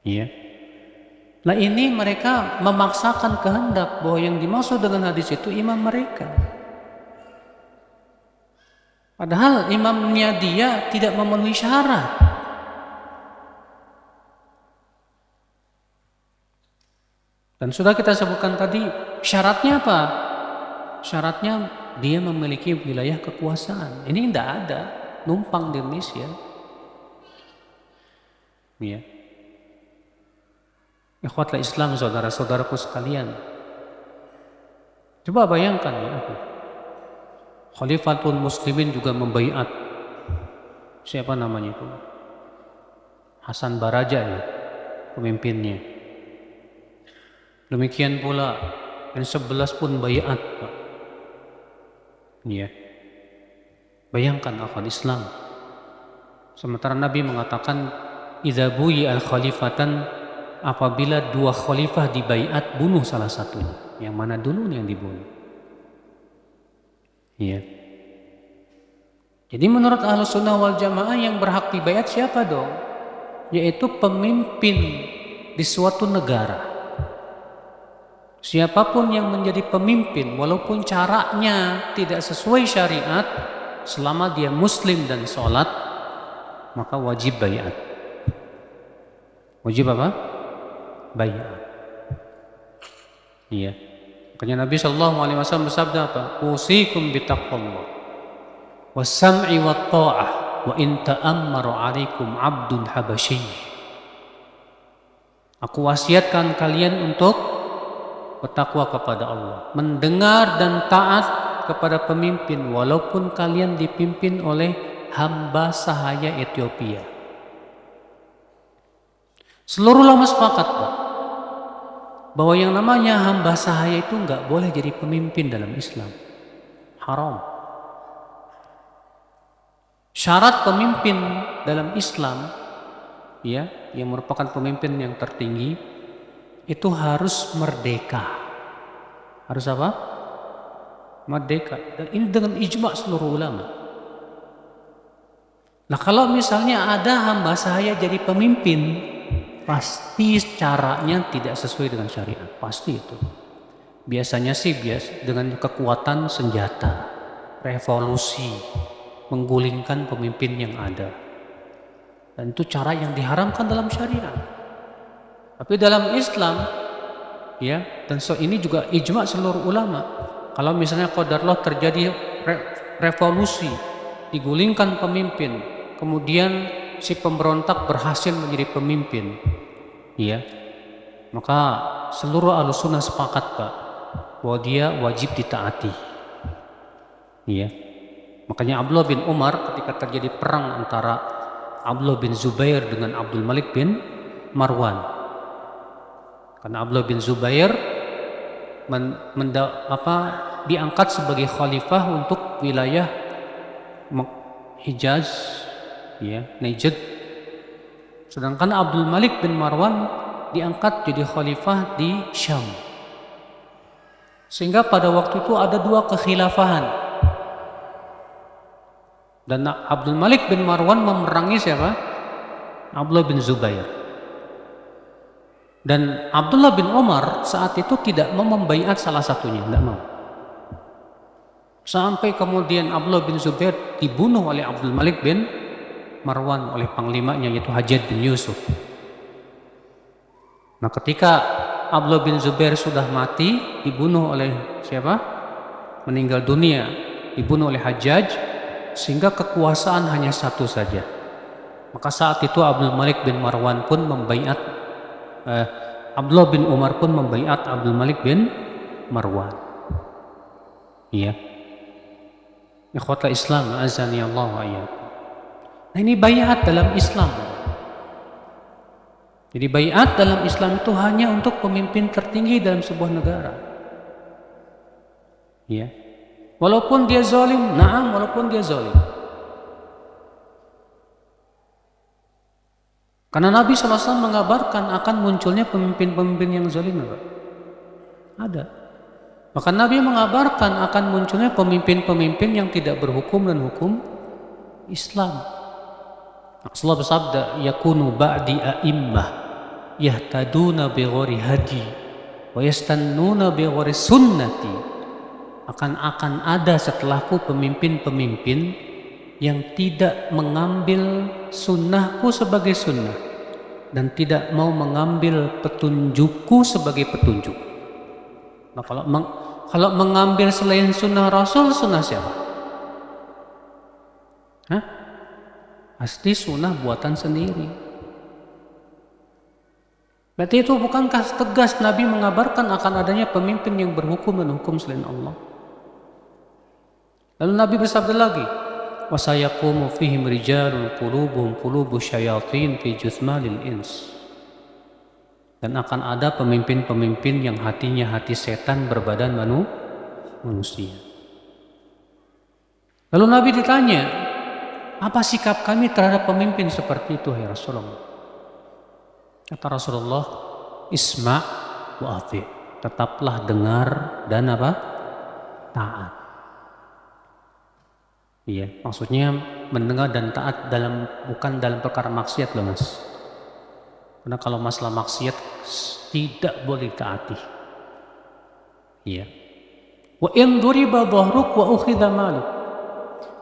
Iya. Nah ini mereka memaksakan kehendak bahwa yang dimaksud dengan hadis itu imam mereka. Padahal imamnya dia tidak memenuhi syarat. Dan sudah kita sebutkan tadi syaratnya apa? Syaratnya dia memiliki wilayah kekuasaan. Ini tidak ada, numpang di Indonesia. Ya. Ikhwatul Islam, saudara-saudaraku sekalian. Coba bayangkan ya. Khalifatul Muslimin juga membaiat. Siapa namanya itu? Hasan Baraja ya, pemimpinnya. Demikian pula N11 pun baiat, Pak. Ya. Bayangkan akhwat Islam. Sementara Nabi mengatakan idza buyi al-khalifatan, apabila dua khalifah dibaiat, bunuh salah satunya. Yang mana dulu yang dibunuh? Iya. Jadi menurut Ahlus Sunnah wal Jamaah yang berhak dibaiat siapa dong? Yaitu pemimpin di suatu negara. Siapapun yang menjadi pemimpin, walaupun caranya tidak sesuai syariat, selama dia muslim dan sholat, maka wajib baiat. Wajib apa? Baiat. Iya. Makanya Nabi SAW bersabda apa? Usikum bitaqwallah was-sam'i wat-tha'ah wa in ta'ammara 'alaikum 'abdun habasyi. Aku wasiatkan kalian untuk bertakwa kepada Allah, mendengar dan taat kepada pemimpin walaupun kalian dipimpin oleh hamba sahaya Ethiopia. Seluruh ulama sepakat, Pak, bahwa yang namanya hamba sahaya itu enggak boleh jadi pemimpin dalam Islam. Haram. Syarat pemimpin dalam Islam ya, yang merupakan pemimpin yang tertinggi, itu harus merdeka. Harus apa? Merdeka. Dan ini dengan ijma' seluruh ulama. Nah, kalau misalnya ada hamba saya jadi pemimpin, pasti caranya tidak sesuai dengan syariat. Pasti itu. Biasanya sih dengan kekuatan senjata, revolusi, menggulingkan pemimpin yang ada. Dan itu cara yang diharamkan dalam syariat. Tapi dalam Islam, ya, dan ini juga ijma' seluruh ulama. Kalau misalnya qadarullah terjadi revolusi, digulingkan pemimpin, kemudian si pemberontak berhasil menjadi pemimpin, ya, maka seluruh ahlussunnah sepakat, Pak, bahwa dia wajib ditaati. Ya. Makanya Abdullah bin Umar ketika terjadi perang antara Abdullah bin Zubair dengan Abdul Malik bin Marwan. Karena Abdullah bin Zubair diangkat sebagai khalifah untuk wilayah Hijaz, ya, Najd. Sedangkan Abdul Malik bin Marwan diangkat jadi khalifah di Syam. Sehingga pada waktu itu ada dua kekhilafahan. Dan Abdul Malik bin Marwan memerangi siapa? Abdullah bin Zubair. Dan Abdullah bin Umar saat itu tidak mau membaiat salah satunya, tidak mau. Sampai kemudian Abdullah bin Zubair dibunuh oleh Abdul Malik bin Marwan, oleh panglimanya yaitu Hajjaj bin Yusuf. Nah, ketika Abdullah bin Zubair sudah mati, dibunuh oleh siapa? Meninggal dunia, dibunuh oleh Hajjaj, sehingga kekuasaan hanya satu saja. Maka saat itu Abdul Malik bin Marwan pun membaiat, Abdullah bin Umar pun membaiat Abdul Malik bin Marwan. Iya. Ikhwatal Islam, azani Allah wa iyyakum. Nah, ini baiat dalam Islam. Jadi baiat dalam Islam itu hanya untuk pemimpin tertinggi dalam sebuah negara. Ya. Walaupun dia zalim, walaupun dia zalim. Karena Nabi SAW mengabarkan akan munculnya pemimpin-pemimpin yang zalim. Ada. Bahkan Nabi mengabarkan akan munculnya pemimpin-pemimpin yang tidak berhukum dan hukum Islam. Rasulullah bersabda, yakunu ba'di a'immah yahtaduna bighairi hadi wa yastannuna bighairi sunnati. Akan ada setelahku pemimpin-pemimpin yang tidak mengambil sunnahku sebagai sunnah dan tidak mau mengambil petunjukku sebagai petunjuk. Nah, kalau mengambil selain sunnah Rasul, sunnah siapa? Pasti sunnah buatan sendiri. Berarti itu bukankah tegas Nabi mengabarkan akan adanya pemimpin yang berhukum dan hukum selain Allah? Lalu Nabi bersabda lagi, wa sayaqumu fihim rijalun qulubuhum qulubu syayatin fi jusmalil ins. Dan akan ada pemimpin-pemimpin yang hatinya hati setan berbadan manusia. Lalu Nabi ditanya, apa sikap kami terhadap pemimpin seperti itu, ya Rasulullah? Kata Rasulullah, isma' wa ati'. Tetaplah dengar dan apa? Taat. Iya, maksudnya mendengar dan taat bukan dalam perkara maksiat loh, Mas. Karena kalau masalah maksiat tidak boleh taati. Iya. Wa in duriba dhahruk wa ukhidha maluk.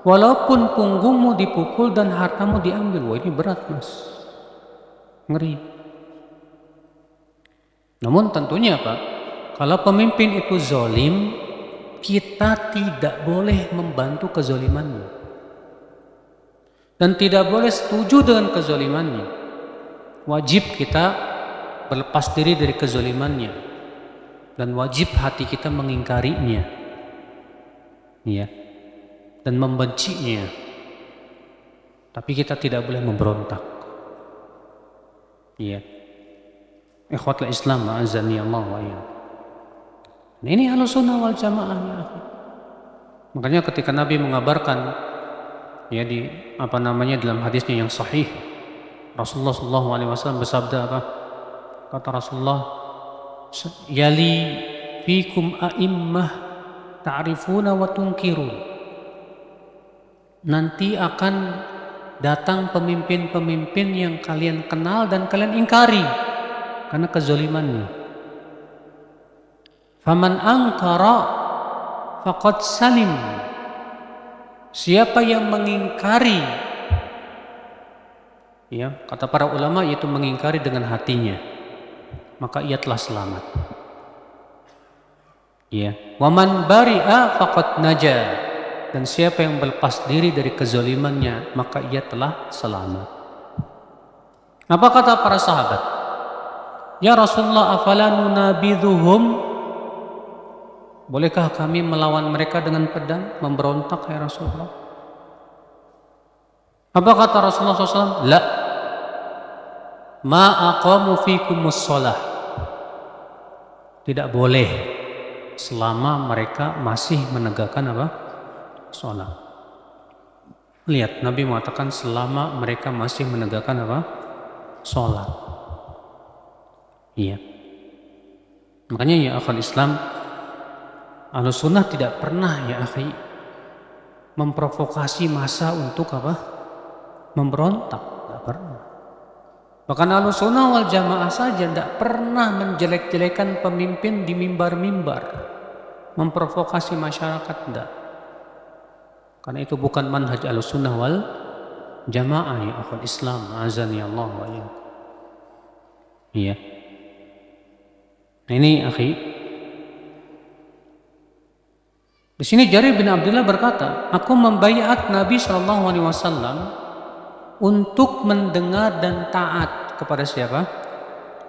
Walaupun punggungmu dipukul dan hartamu diambil. Wah, ini berat, Mas. Ngeri. Namun tentunya Pak, kalau pemimpin itu zalim, kita tidak boleh membantu kezalimannya. Dan tidak boleh setuju dengan kezalimannya. Wajib kita berlepas diri dari kezalimannya. Dan wajib hati kita mengingkarinya. Ya. Dan membencinya. Tapi kita tidak boleh memberontak. Ya. Ikhwatul Islam, azani Allah wa iyyakum. Nah, ini Ahlussunnah wal Jamaah, ya. Makanya ketika Nabi mengabarkan, ya, dalam hadisnya yang sahih, Rasulullah SAW bersabda apa? Kata Rasulullah, yali fikum a'immah ta'rifuna wa tunkirun. Nanti akan datang pemimpin-pemimpin yang kalian kenal dan kalian ingkari karena kezalimannya. Faman angkara faqad salim. Siapa yang mengingkari, ya, kata para ulama, yaitu mengingkari dengan hatinya, maka ia telah selamat. Ya, waman bari'a faqad naja. Dan siapa yang berlepas diri dari kezalimannya, maka ia telah selamat. Apa kata para sahabat? Ya Rasulullah, afala nunabidhuhum? Bolehkah kami melawan mereka dengan pedang, memberontak ya Rasulullah? Apa kata Rasulullah SAW? La, ma aqamu fikumus shalah. Tidak boleh selama mereka masih menegakkan apa? Sholat. Lihat, Nabi mengatakan selama mereka masih menegakkan apa? Sholat. Iya. Makanya ya akhal Islam, Ahlus Sunnah tidak pernah ya akhi memprovokasi massa untuk apa? Memberontak. Tidak pernah. Bahkan Ahlus Sunnah wal Jamaah saja tidak pernah menjelek-jelekan pemimpin di mimbar-mimbar, memprovokasi masyarakat, tidak. Karena itu bukan manhaj Ahlus Sunnah wal Jamaah ya akhul Islam, azani Allah wa iyyakum. Iya. Nah ini akhi, di sini Jarir bin Abdullah berkata, aku membaiat Nabi SAW untuk mendengar dan taat kepada siapa?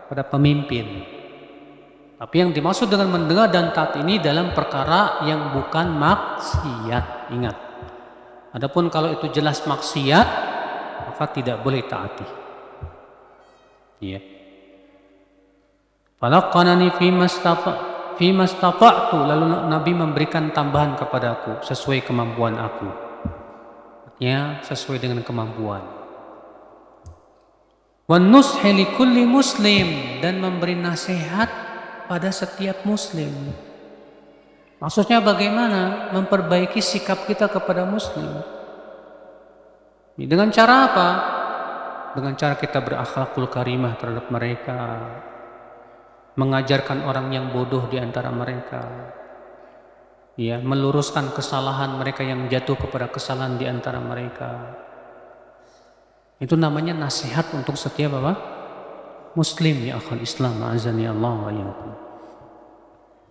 Pada pemimpin. Tapi yang dimaksud dengan mendengar dan taat ini dalam perkara yang bukan maksiat. Ingat. Adapun kalau itu jelas maksiat, maka tidak boleh taati. Iya. Falaqanani fi mastata'tu, lalu Nabi memberikan tambahan kepadaku sesuai kemampuan aku. Artinya sesuai dengan kemampuan. Wan nushi likulli muslim, dan memberi nasihat pada setiap muslim. Maksudnya bagaimana? Memperbaiki sikap kita kepada muslim. Dengan cara apa? Dengan cara kita berakhlakul karimah terhadap mereka, mengajarkan orang yang bodoh di antara mereka, ya, meluruskan kesalahan mereka yang jatuh kepada kesalahan di antara mereka. Itu namanya nasihat untuk setiap apa? Muslim ya akhul Islam, azani Allah wa iyyakum.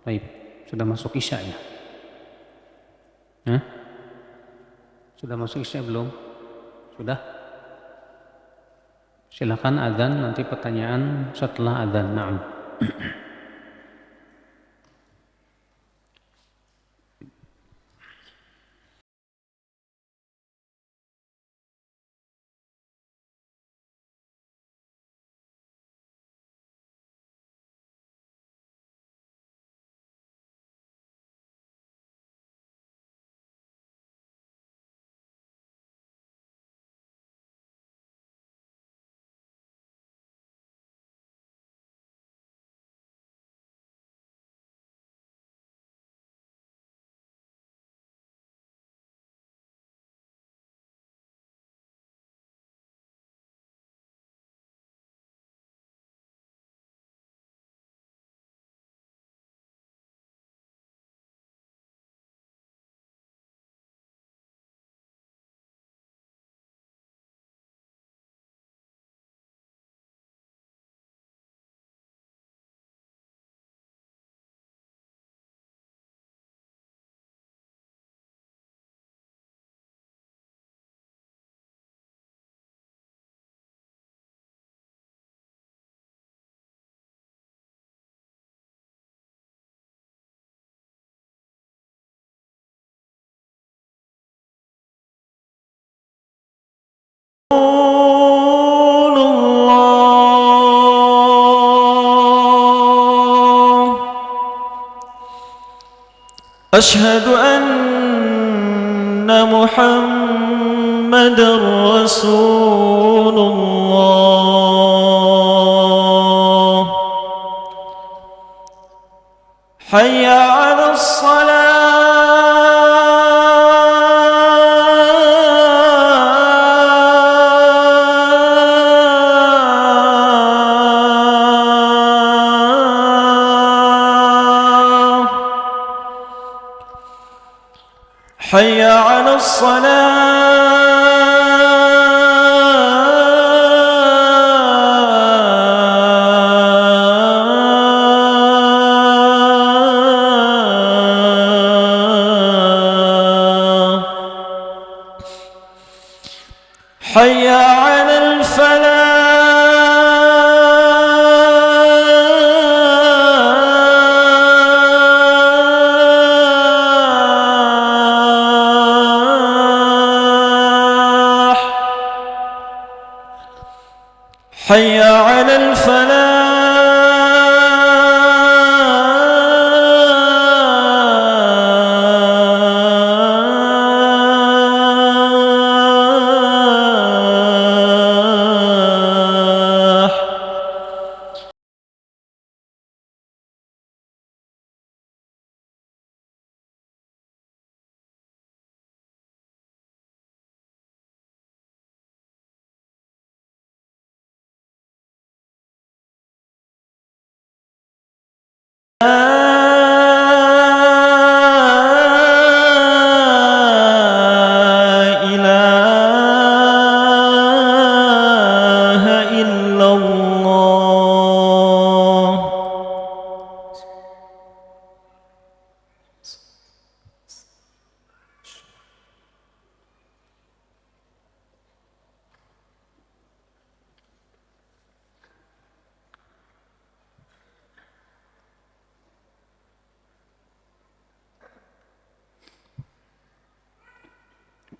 Baik, sudah masuk Isya ya? Hah? Sudah masuk Isya belum? Sudah? Silakan adzan, nanti pertanyaan setelah adzan. Na'am.
أشهد أن محمدا
رسول الله حي على الصلاة حي على الصلاة حي على الفلاح حي على الفلاح لا إله إلا الله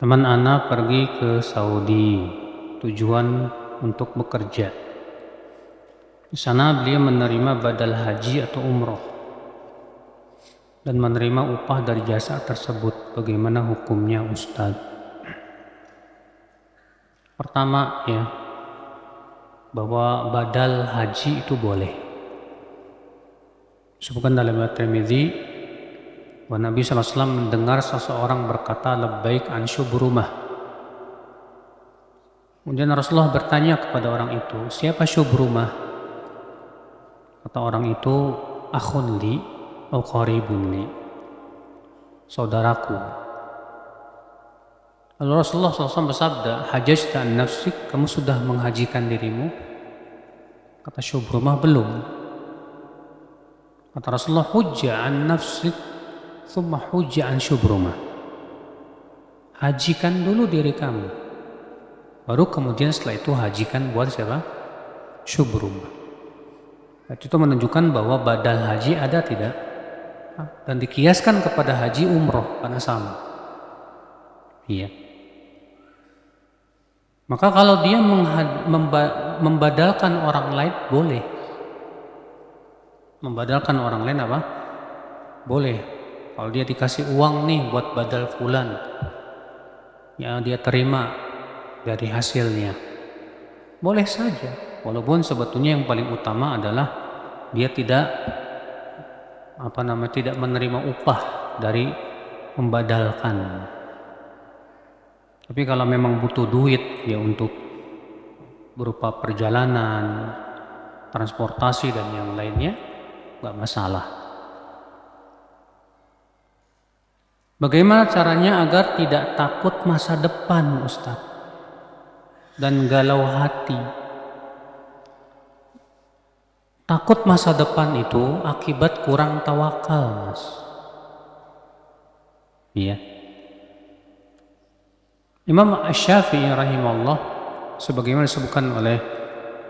Teman Ana pergi ke Saudi, tujuan untuk bekerja. Di sana beliau menerima badal haji atau umroh dan menerima upah dari jasa tersebut. Bagaimana hukumnya, Ustaz? Pertama ya, bahwa badal haji itu boleh. Disebutkan dalam riwayat Tirmidzi bahwa Nabi SAW mendengar seseorang berkata labbaik an Syubrumah. Kemudian Rasulullah bertanya kepada orang itu, siapa Syubrumah? Kata orang itu, akhun li au qaribun li, saudaraku. Lalu Rasulullah SAW bersabda, hajajta an nafsik, kamu sudah menghajikan dirimu? Kata Syubrumah, belum. Kata Rasulullah, hujja an nafsik thumma hujja an Syubrumah, hajikan dulu diri kamu, baru kemudian setelah itu hajikan buat siapa? Syubrumah. Itu menunjukkan bahwa badal haji ada tidak? Dan dikiaskan kepada haji umroh karena sama. Iya. Maka kalau dia membadalkan orang lain, boleh. Membadalkan orang lain apa? Boleh. Kalau dia dikasih uang nih buat badal fulan, yang dia terima dari hasilnya, boleh saja. Walaupun sebetulnya yang paling utama adalah dia tidak tidak menerima upah dari membadalkan. Tapi kalau memang butuh duit ya untuk berupa perjalanan, transportasi dan yang lainnya, nggak masalah. Bagaimana caranya agar tidak takut masa depan, Ustaz, dan galau hati? Takut masa depan itu akibat kurang tawakal, Mas. Iya. Imam Asy-Syafi'i rahimahullah, sebagaimana disebutkan oleh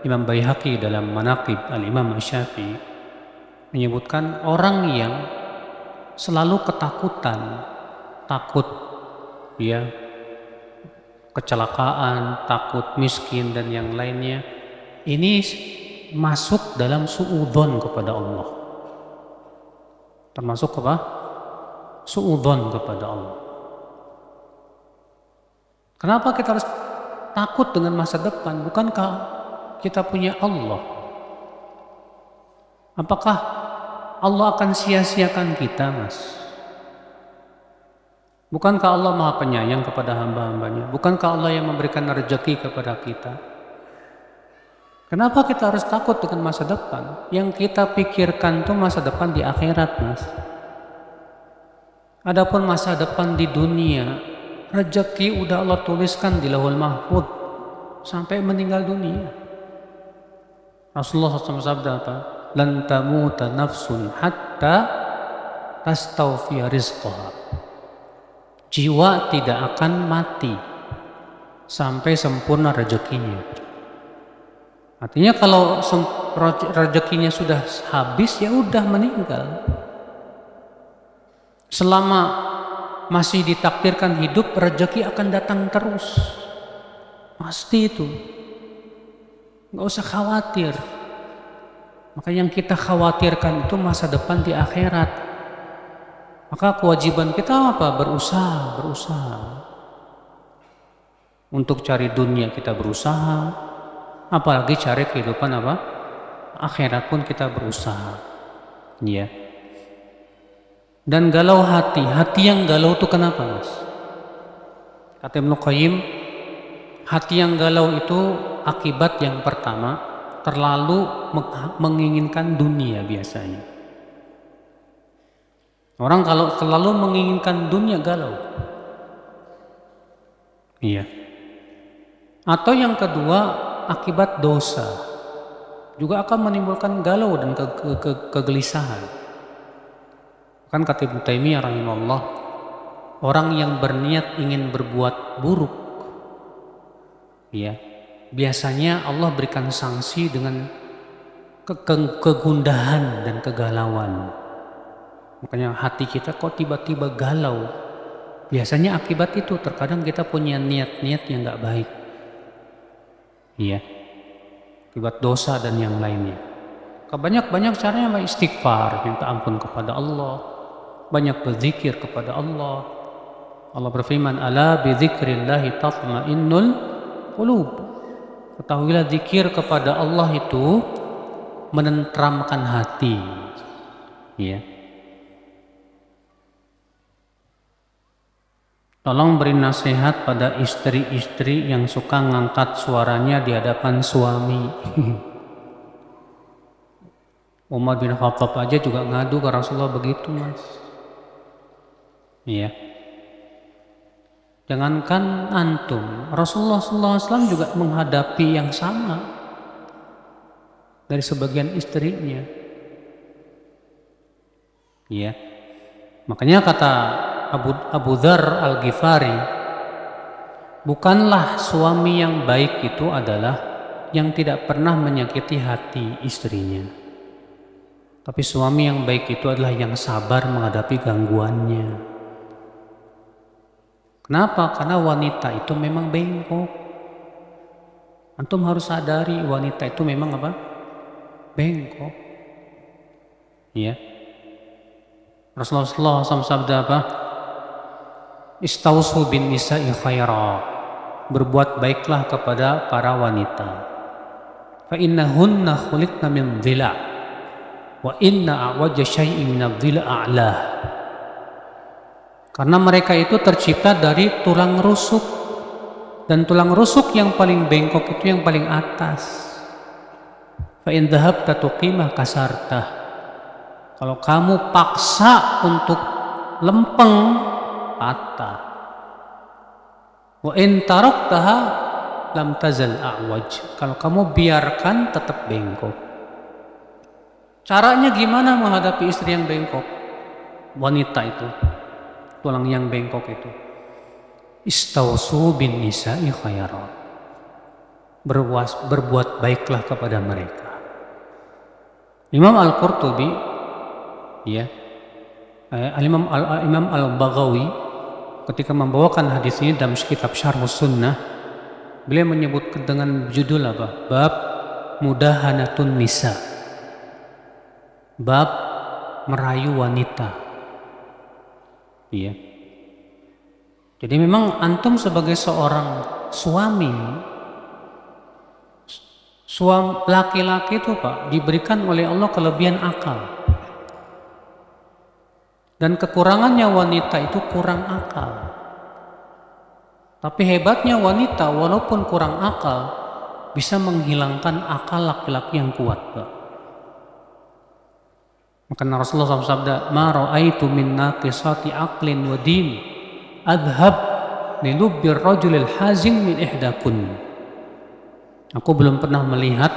Imam Baihaqi dalam Manaqib Al-Imam Asy-Syafi'i, menyebutkan orang yang selalu ketakutan, takut ya kecelakaan, takut miskin dan yang lainnya, ini masuk dalam suudzon kepada Allah. Termasuk apa? Suudzon kepada Allah. Kenapa kita harus takut dengan masa depan? Bukankah kita punya Allah? Apakah Allah akan sia-siakan kita, Mas? Bukankah Allah Maha Penyayang kepada hamba-hambanya? Bukankah Allah yang memberikan rezeki kepada kita? Kenapa kita harus takut dengan masa depan? Yang kita pikirkan tuh masa depan di akhirat, Mas. Adapun masa depan di dunia, rezeki udah Allah tuliskan di Lauhul Mahfuz sampai meninggal dunia. Rasulullah SAW sabda apa? Lan tamuta nafsun hatta tastawfiya rizqaha. Jiwa tidak akan mati sampai sempurna rezekinya. Artinya kalau rezekinya sudah habis, ya udah meninggal. Selama masih ditakdirkan hidup, rezeki akan datang terus. Pasti itu. Nggak usah khawatir. Maka yang kita khawatirkan itu masa depan di akhirat. Maka kewajiban kita apa? Berusaha. Untuk cari dunia kita berusaha. Apalagi cari kehidupan apa? Akhirat pun kita berusaha. Ya. Dan galau hati yang galau itu kenapa, Mas? Kata Ibnu Qayyim, hati yang galau itu akibat yang pertama, terlalu menginginkan dunia biasanya. Orang kalau terlalu menginginkan dunia galau. Iya. Atau yang kedua, akibat dosa. Juga akan menimbulkan galau dan kegelisahan. Kan kata Ibnu Taimiyah rahimahullah, orang yang berniat ingin berbuat buruk, ya, biasanya Allah berikan sanksi dengan kegundahan dan kegalauan. Makanya hati kita kok tiba-tiba galau. Biasanya akibat itu, terkadang kita punya niat-niat yang gak baik. Iya. Akibat dosa dan yang lainnya. Banyak caranya istighfar, minta ampun kepada Allah. Banyak berzikir kepada Allah. Allah berfirman, "Ala bi dzikrillahi tatma'innul qulub." Ketahuilah zikir kepada Allah itu menenteramkan hati. Ya. Tolong beri nasihat pada istri-istri yang suka ngangkat suaranya di hadapan suami. Umar bin Khattab aja juga ngadu ke Rasulullah begitu, Mas. Iya. Jangankan antum, Rasulullah SAW juga menghadapi yang sama dari sebagian istrinya. Iya. Makanya kata Abu Dzar Al-Ghifari, bukanlah suami yang baik itu adalah yang tidak pernah menyakiti hati istrinya. Tapi suami yang baik itu adalah yang sabar menghadapi gangguannya. Kenapa? Karena wanita itu memang bengkok. Antum harus sadari wanita itu memang apa? Bengkok. Ya. Rasulullah SAW sabda apa? Istausu bin nisa'i khaira. Berbuat baiklah kepada para wanita. Fa innahunna khuliqna min dhila' wa inna a'waja syai'in min adh-dhila a'lah. Karena mereka itu tercipta dari tulang rusuk, dan tulang rusuk yang paling bengkok itu yang paling atas. Fa in dhahabta tuqimah kasartah. Kalau kamu paksa untuk lempeng, patah. Wa in taraktaha lam tazal a'waj. Kalau kamu biarkan tetap bengkok. Caranya gimana menghadapi istri yang bengkok? Wanita itu, tulang yang bengkok itu. Istausu bin nisa'i khairan. Berbuat baiklah kepada mereka. Imam Al-Qurtubi, ya, Imam Al-Baghawi ketika membawakan hadis ini dalam kitab Syarhus Sunnah, beliau menyebut dengan judul apa? Bab Mudahanatun Nisa. Bab merayu wanita. Iya. Jadi memang antum sebagai seorang suami, laki-laki itu Pak diberikan oleh Allah kelebihan akal. Dan kekurangannya wanita itu kurang akal. Tapi hebatnya wanita walaupun kurang akal bisa menghilangkan akal laki-laki yang kuat, Pak. Maka Rasulullah SAW sabda, "Ma ra'aitu min naqisati aqlin wa din adhab li lubbir rajulil hazim min ihdakun." Aku belum pernah melihat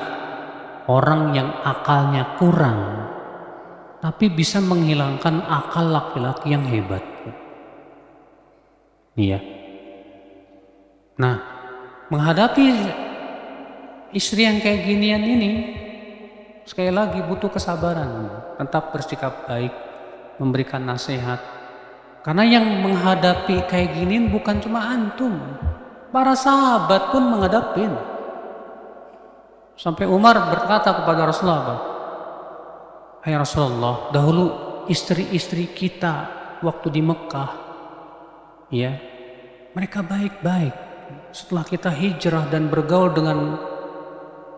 orang yang akalnya kurang tapi bisa menghilangkan akal laki-laki yang hebat. Iya. Nah, menghadapi istri yang kayak ginian ini sekali lagi butuh kesabaran, tetap bersikap baik, memberikan nasihat. Karena yang menghadapi kayak ginian bukan cuma antum, para sahabat pun menghadapin. Sampai Umar berkata kepada Rasulullah, "Hai Rasulullah, dahulu istri-istri kita waktu di Mekah, ya, mereka baik-baik. Setelah kita hijrah dan bergaul dengan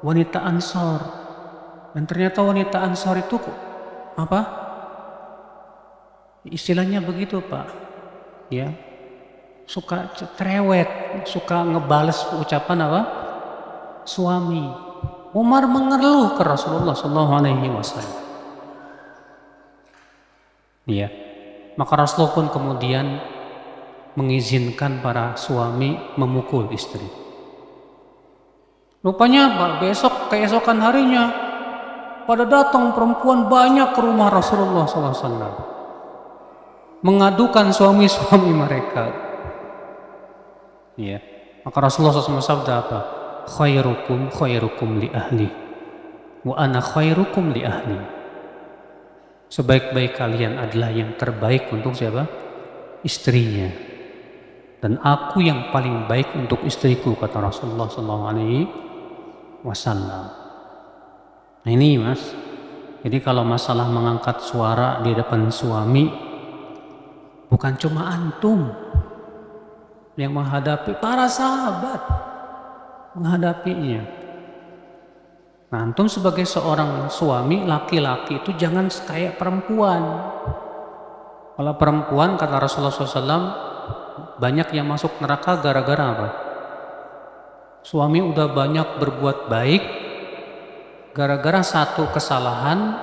wanita Ansor, dan ternyata wanita Ansor itu apa? Istilahnya begitu Pak, ya, suka cerewet, suka ngebales ucapan apa? Suami." Umar mengeluh ke Rasulullah SAW. Ya, maka Rasulullah pun kemudian mengizinkan para suami memukul istri. Rupanya keesokan harinya pada datang perempuan banyak ke rumah Rasulullah SAW mengadukan suami-suami mereka. Ya, maka Rasulullah SAW sabda apa? Khairukum li ahli wa ana khairukum li ahli. Sebaik-baik kalian adalah yang terbaik untuk siapa? Istrinya. Dan aku yang paling baik untuk istriku, kata Rasulullah SAW. Nah ini Mas, jadi kalau masalah mengangkat suara di depan suami, bukan cuma antum yang menghadapi, para sahabat menghadapinya. Nah, antum sebagai seorang suami laki-laki itu jangan kayak perempuan. Kalau perempuan kata Rasulullah SAW banyak yang masuk neraka gara-gara apa? Suami udah banyak berbuat baik, gara-gara satu kesalahan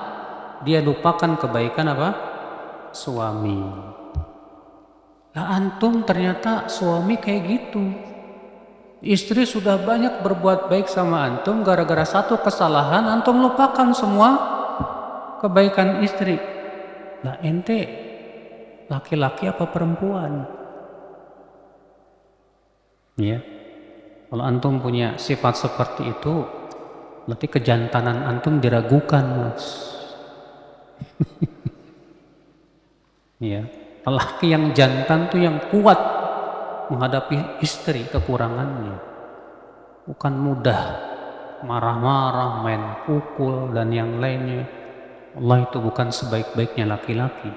dia lupakan kebaikan apa? Suami. Lah antum ternyata suami kayak gitu. Istri sudah banyak berbuat baik sama antum, gara-gara satu kesalahan antum lupakan semua kebaikan istri. Lah ente laki-laki apa perempuan? Ya, kalau antum punya sifat seperti itu, berarti kejantanan antum diragukan, Mas. Ya, lelaki yang jantan tuh yang kuat menghadapi istri kekurangannya, bukan mudah marah-marah, main pukul dan yang lainnya. Allah itu bukan sebaik-baiknya laki-laki.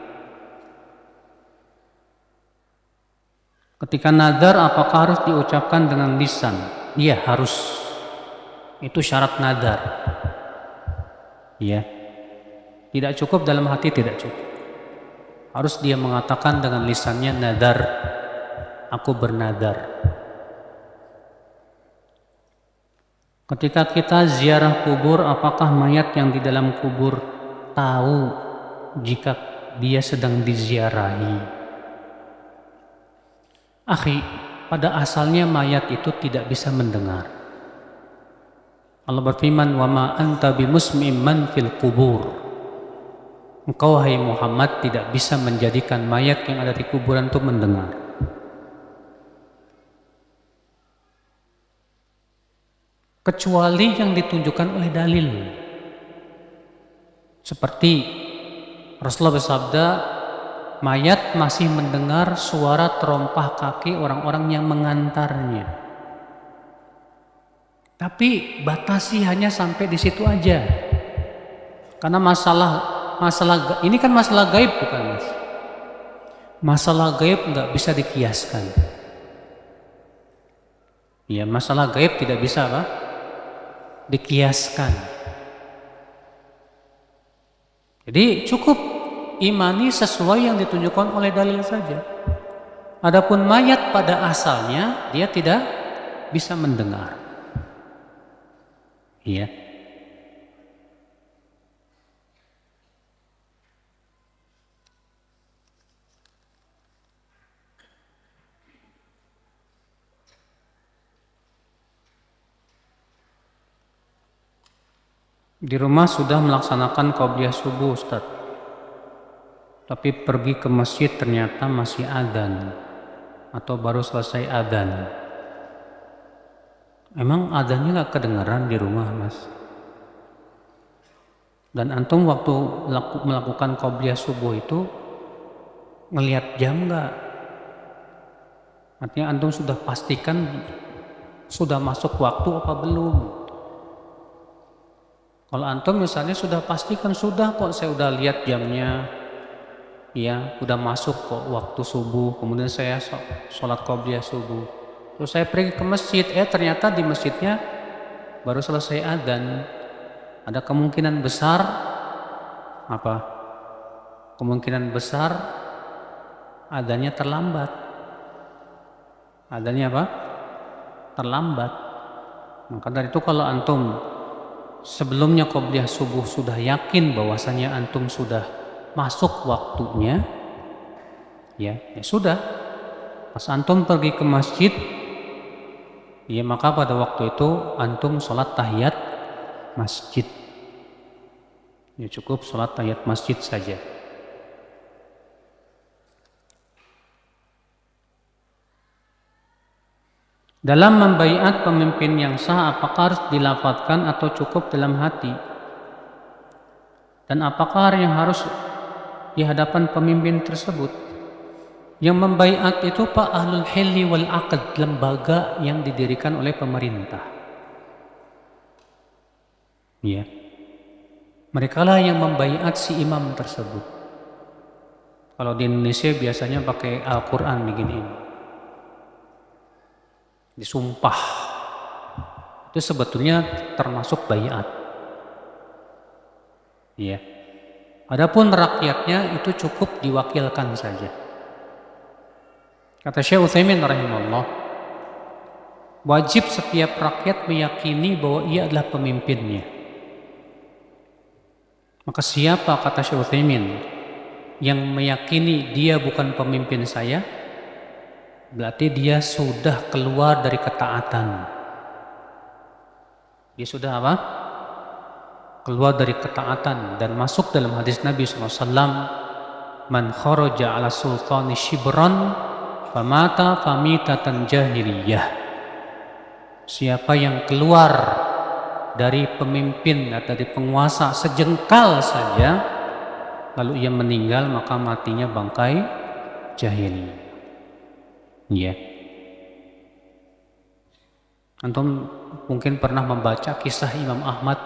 Ketika nadar apakah harus diucapkan dengan lisan? Iya harus, itu syarat nadar. Ya, tidak cukup dalam hati, tidak cukup, harus dia mengatakan dengan lisannya, nadar, aku bernadar. Ketika kita ziarah kubur, apakah mayat yang di dalam kubur tahu jika dia sedang diziarahi? Akhi, pada asalnya mayat itu tidak bisa mendengar. Allah berfirman, "Wa ma anta bimusmi'in man fil kubur." Engkau hai Muhammad tidak bisa menjadikan mayat yang ada di kuburan itu mendengar. Kecuali yang ditunjukkan oleh dalil. Seperti Rasulullah bersabda, mayat masih mendengar suara terompah kaki orang-orang yang mengantarnya. Tapi batasi hanya sampai di situ aja. Karena masalah ini kan masalah gaib bukan Mas? Masalah gaib nggak bisa dikiaskan. Ya, masalah gaib tidak bisa apa? Dikiaskan. Jadi cukup imani sesuai yang ditunjukkan oleh dalil saja. Adapun mayat pada asalnya dia tidak bisa mendengar. Ya. Di rumah sudah melaksanakan qobliyah subuh, Ustaz. Tapi pergi ke masjid ternyata masih adzan atau baru selesai adzan. Emang adzannya nggak kedengaran di rumah, Mas? Dan antum waktu melakukan qobliyah subuh itu ngelihat jam nggak? Artinya antum sudah pastikan sudah masuk waktu apa belum? Kalau antum misalnya sudah pastikan sudah kok, saya udah lihat jamnya, ya udah masuk kok waktu subuh, kemudian saya sholat qobliyah subuh, terus saya pergi ke masjid, ternyata di masjidnya baru selesai adzan, ada kemungkinan besar apa? Kemungkinan besar adzannya terlambat. Adzannya apa? Terlambat. Maka dari itu kalau antum sebelumnya qobliyah subuh sudah yakin bahwasanya antum sudah masuk waktunya, ya sudah. Pas antum pergi ke masjid, ya maka pada waktu itu antum sholat tahiyat masjid. Ya cukup sholat tahiyat masjid saja. Dalam membaiat pemimpin yang sah, apakah harus dilafadzkan atau cukup dalam hati? Dan apakah yang harus di hadapan pemimpin tersebut? Yang membaiat itu Pak Ahlul Hilli wal Aqd, lembaga yang didirikan oleh pemerintah. Ya. Mereka lah yang membaiat si imam tersebut. Kalau di Indonesia biasanya pakai Al-Quran begini. Disumpah. Itu sebetulnya termasuk baiat. Ya. Adapun rakyatnya itu cukup diwakilkan saja. Kata Syekh Utsaimin rahimahullah, wajib setiap rakyat meyakini bahwa ia adalah pemimpinnya. Maka siapa, kata Syekh Utsaimin, yang meyakini dia bukan pemimpin saya, berarti dia sudah keluar dari ketaatan. Dia sudah apa? Keluar dari ketaatan dan masuk dalam hadis Nabi SAW, man kharaja ala sultani shibran famata famitatan jahiliyah. Siapa yang keluar dari pemimpin atau dari penguasa sejengkal saja lalu ia meninggal, maka matinya bangkai jahiliyah. Ya. Antum mungkin pernah membaca kisah Imam Ahmad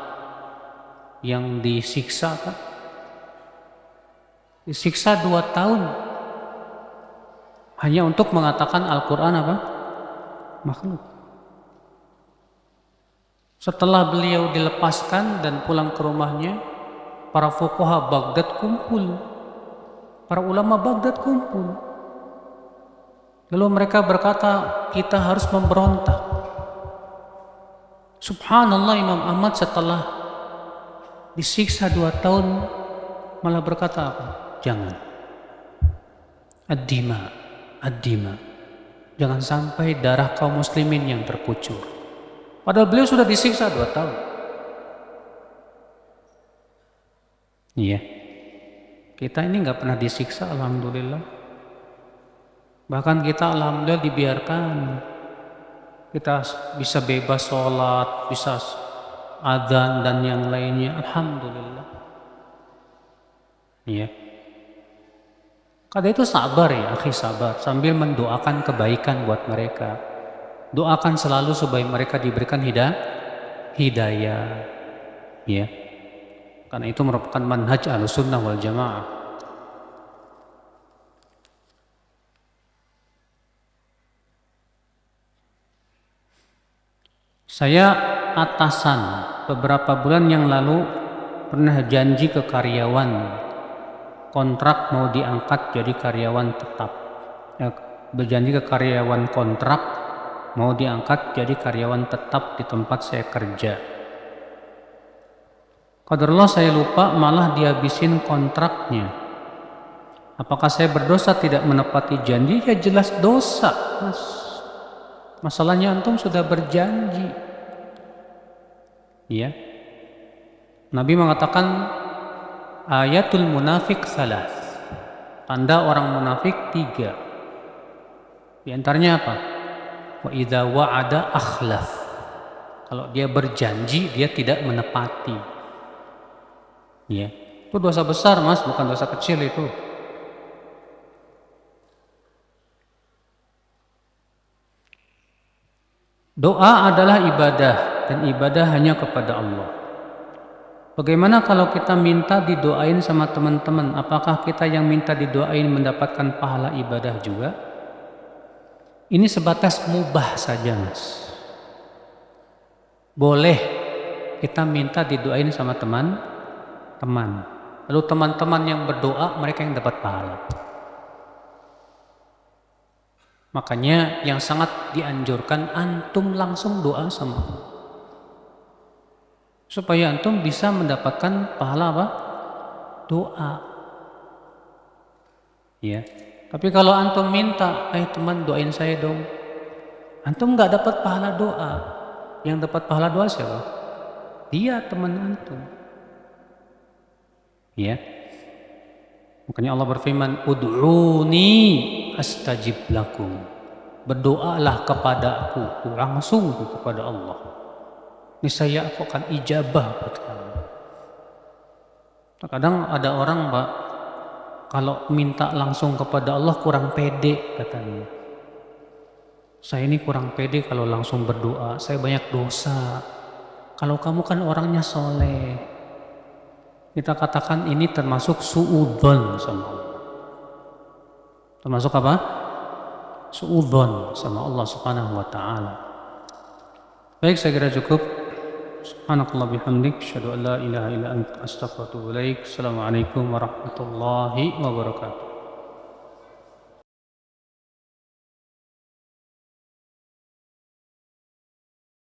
yang disiksa, kan? Disiksa 2 tahun hanya untuk mengatakan Al-Quran apa? Makhluk. Setelah beliau dilepaskan dan pulang ke rumahnya, para fuqaha Baghdad kumpul, para ulama Baghdad kumpul. Lalu mereka berkata, kita harus memberontak. Subhanallah, Imam Ahmad setelah disiksa 2 tahun malah berkata apa? Jangan. Ad-dima, ad-dima. Jangan sampai darah kaum muslimin yang terkucur. Padahal beliau sudah disiksa 2 tahun. Iya. Kita ini nggak pernah disiksa, alhamdulillah. Bahkan kita alhamdulillah dibiarkan. Kita bisa bebas sholat, bisa adzan dan yang lainnya, alhamdulillah. Iya. Karena itu sabar ya, akhi, sabar sambil mendoakan kebaikan buat mereka. Doakan selalu supaya mereka diberikan hidayah. Ya. Karena itu merupakan manhaj Ahlussunnah wal Jamaah. Saya atasan beberapa bulan yang lalu pernah janji ke karyawan kontrak mau diangkat jadi karyawan tetap. Berjanji ke karyawan kontrak mau diangkat jadi karyawan tetap di tempat saya kerja. Qadarullah saya lupa malah dihabisin kontraknya. Apakah saya berdosa tidak menepati janji? Ya jelas dosa, Mas. Masalahnya antum sudah berjanji. Ya. Nabi mengatakan ayatul munafik salas. Tanda orang munafik 3. Di antaranya apa? Wa idza wa'ada akhlaf. Kalau dia berjanji dia tidak menepati. Ya. Itu dosa besar, Mas, bukan dosa kecil itu. Doa adalah ibadah dan ibadah hanya kepada Allah. Bagaimana kalau kita minta didoain sama teman-teman? Apakah kita yang minta didoain mendapatkan pahala ibadah juga? Ini sebatas mubah saja, Mas. Boleh kita minta didoain sama teman-teman. Lalu teman-teman yang berdoa, mereka yang dapat pahala. Makanya yang sangat dianjurkan antum langsung doa sama Allah. Supaya antum bisa mendapatkan pahala apa? Doa. Ya. Tapi kalau antum minta, teman doain saya dong. Antum nggak dapat pahala doa. Yang dapat pahala doa siapa? Dia teman antum. Ya. Makanya Allah berfirman, ud'uni astajib lakum. Berdoalah kepadaku, langsung kepada Allah. Niscaya aku akan ijabah buat kamu. Kadang ada orang, Pak, kalau minta langsung kepada Allah kurang pede katanya. Saya ini kurang pede kalau langsung berdoa, saya banyak dosa. Kalau kamu kan orangnya soleh. Kita katakan ini termasuk su'udzon sama Allah. Termasuk apa? Su'udzon sama Allah Subhanahu wa taala. Baik, saya kira cukup. Subhanakallah bihamdik, asyhadu an la ilaha illa anta, astaghfiruka wa atubu ilaik. Assalamualaikum warahmatullahi wabarakatuh.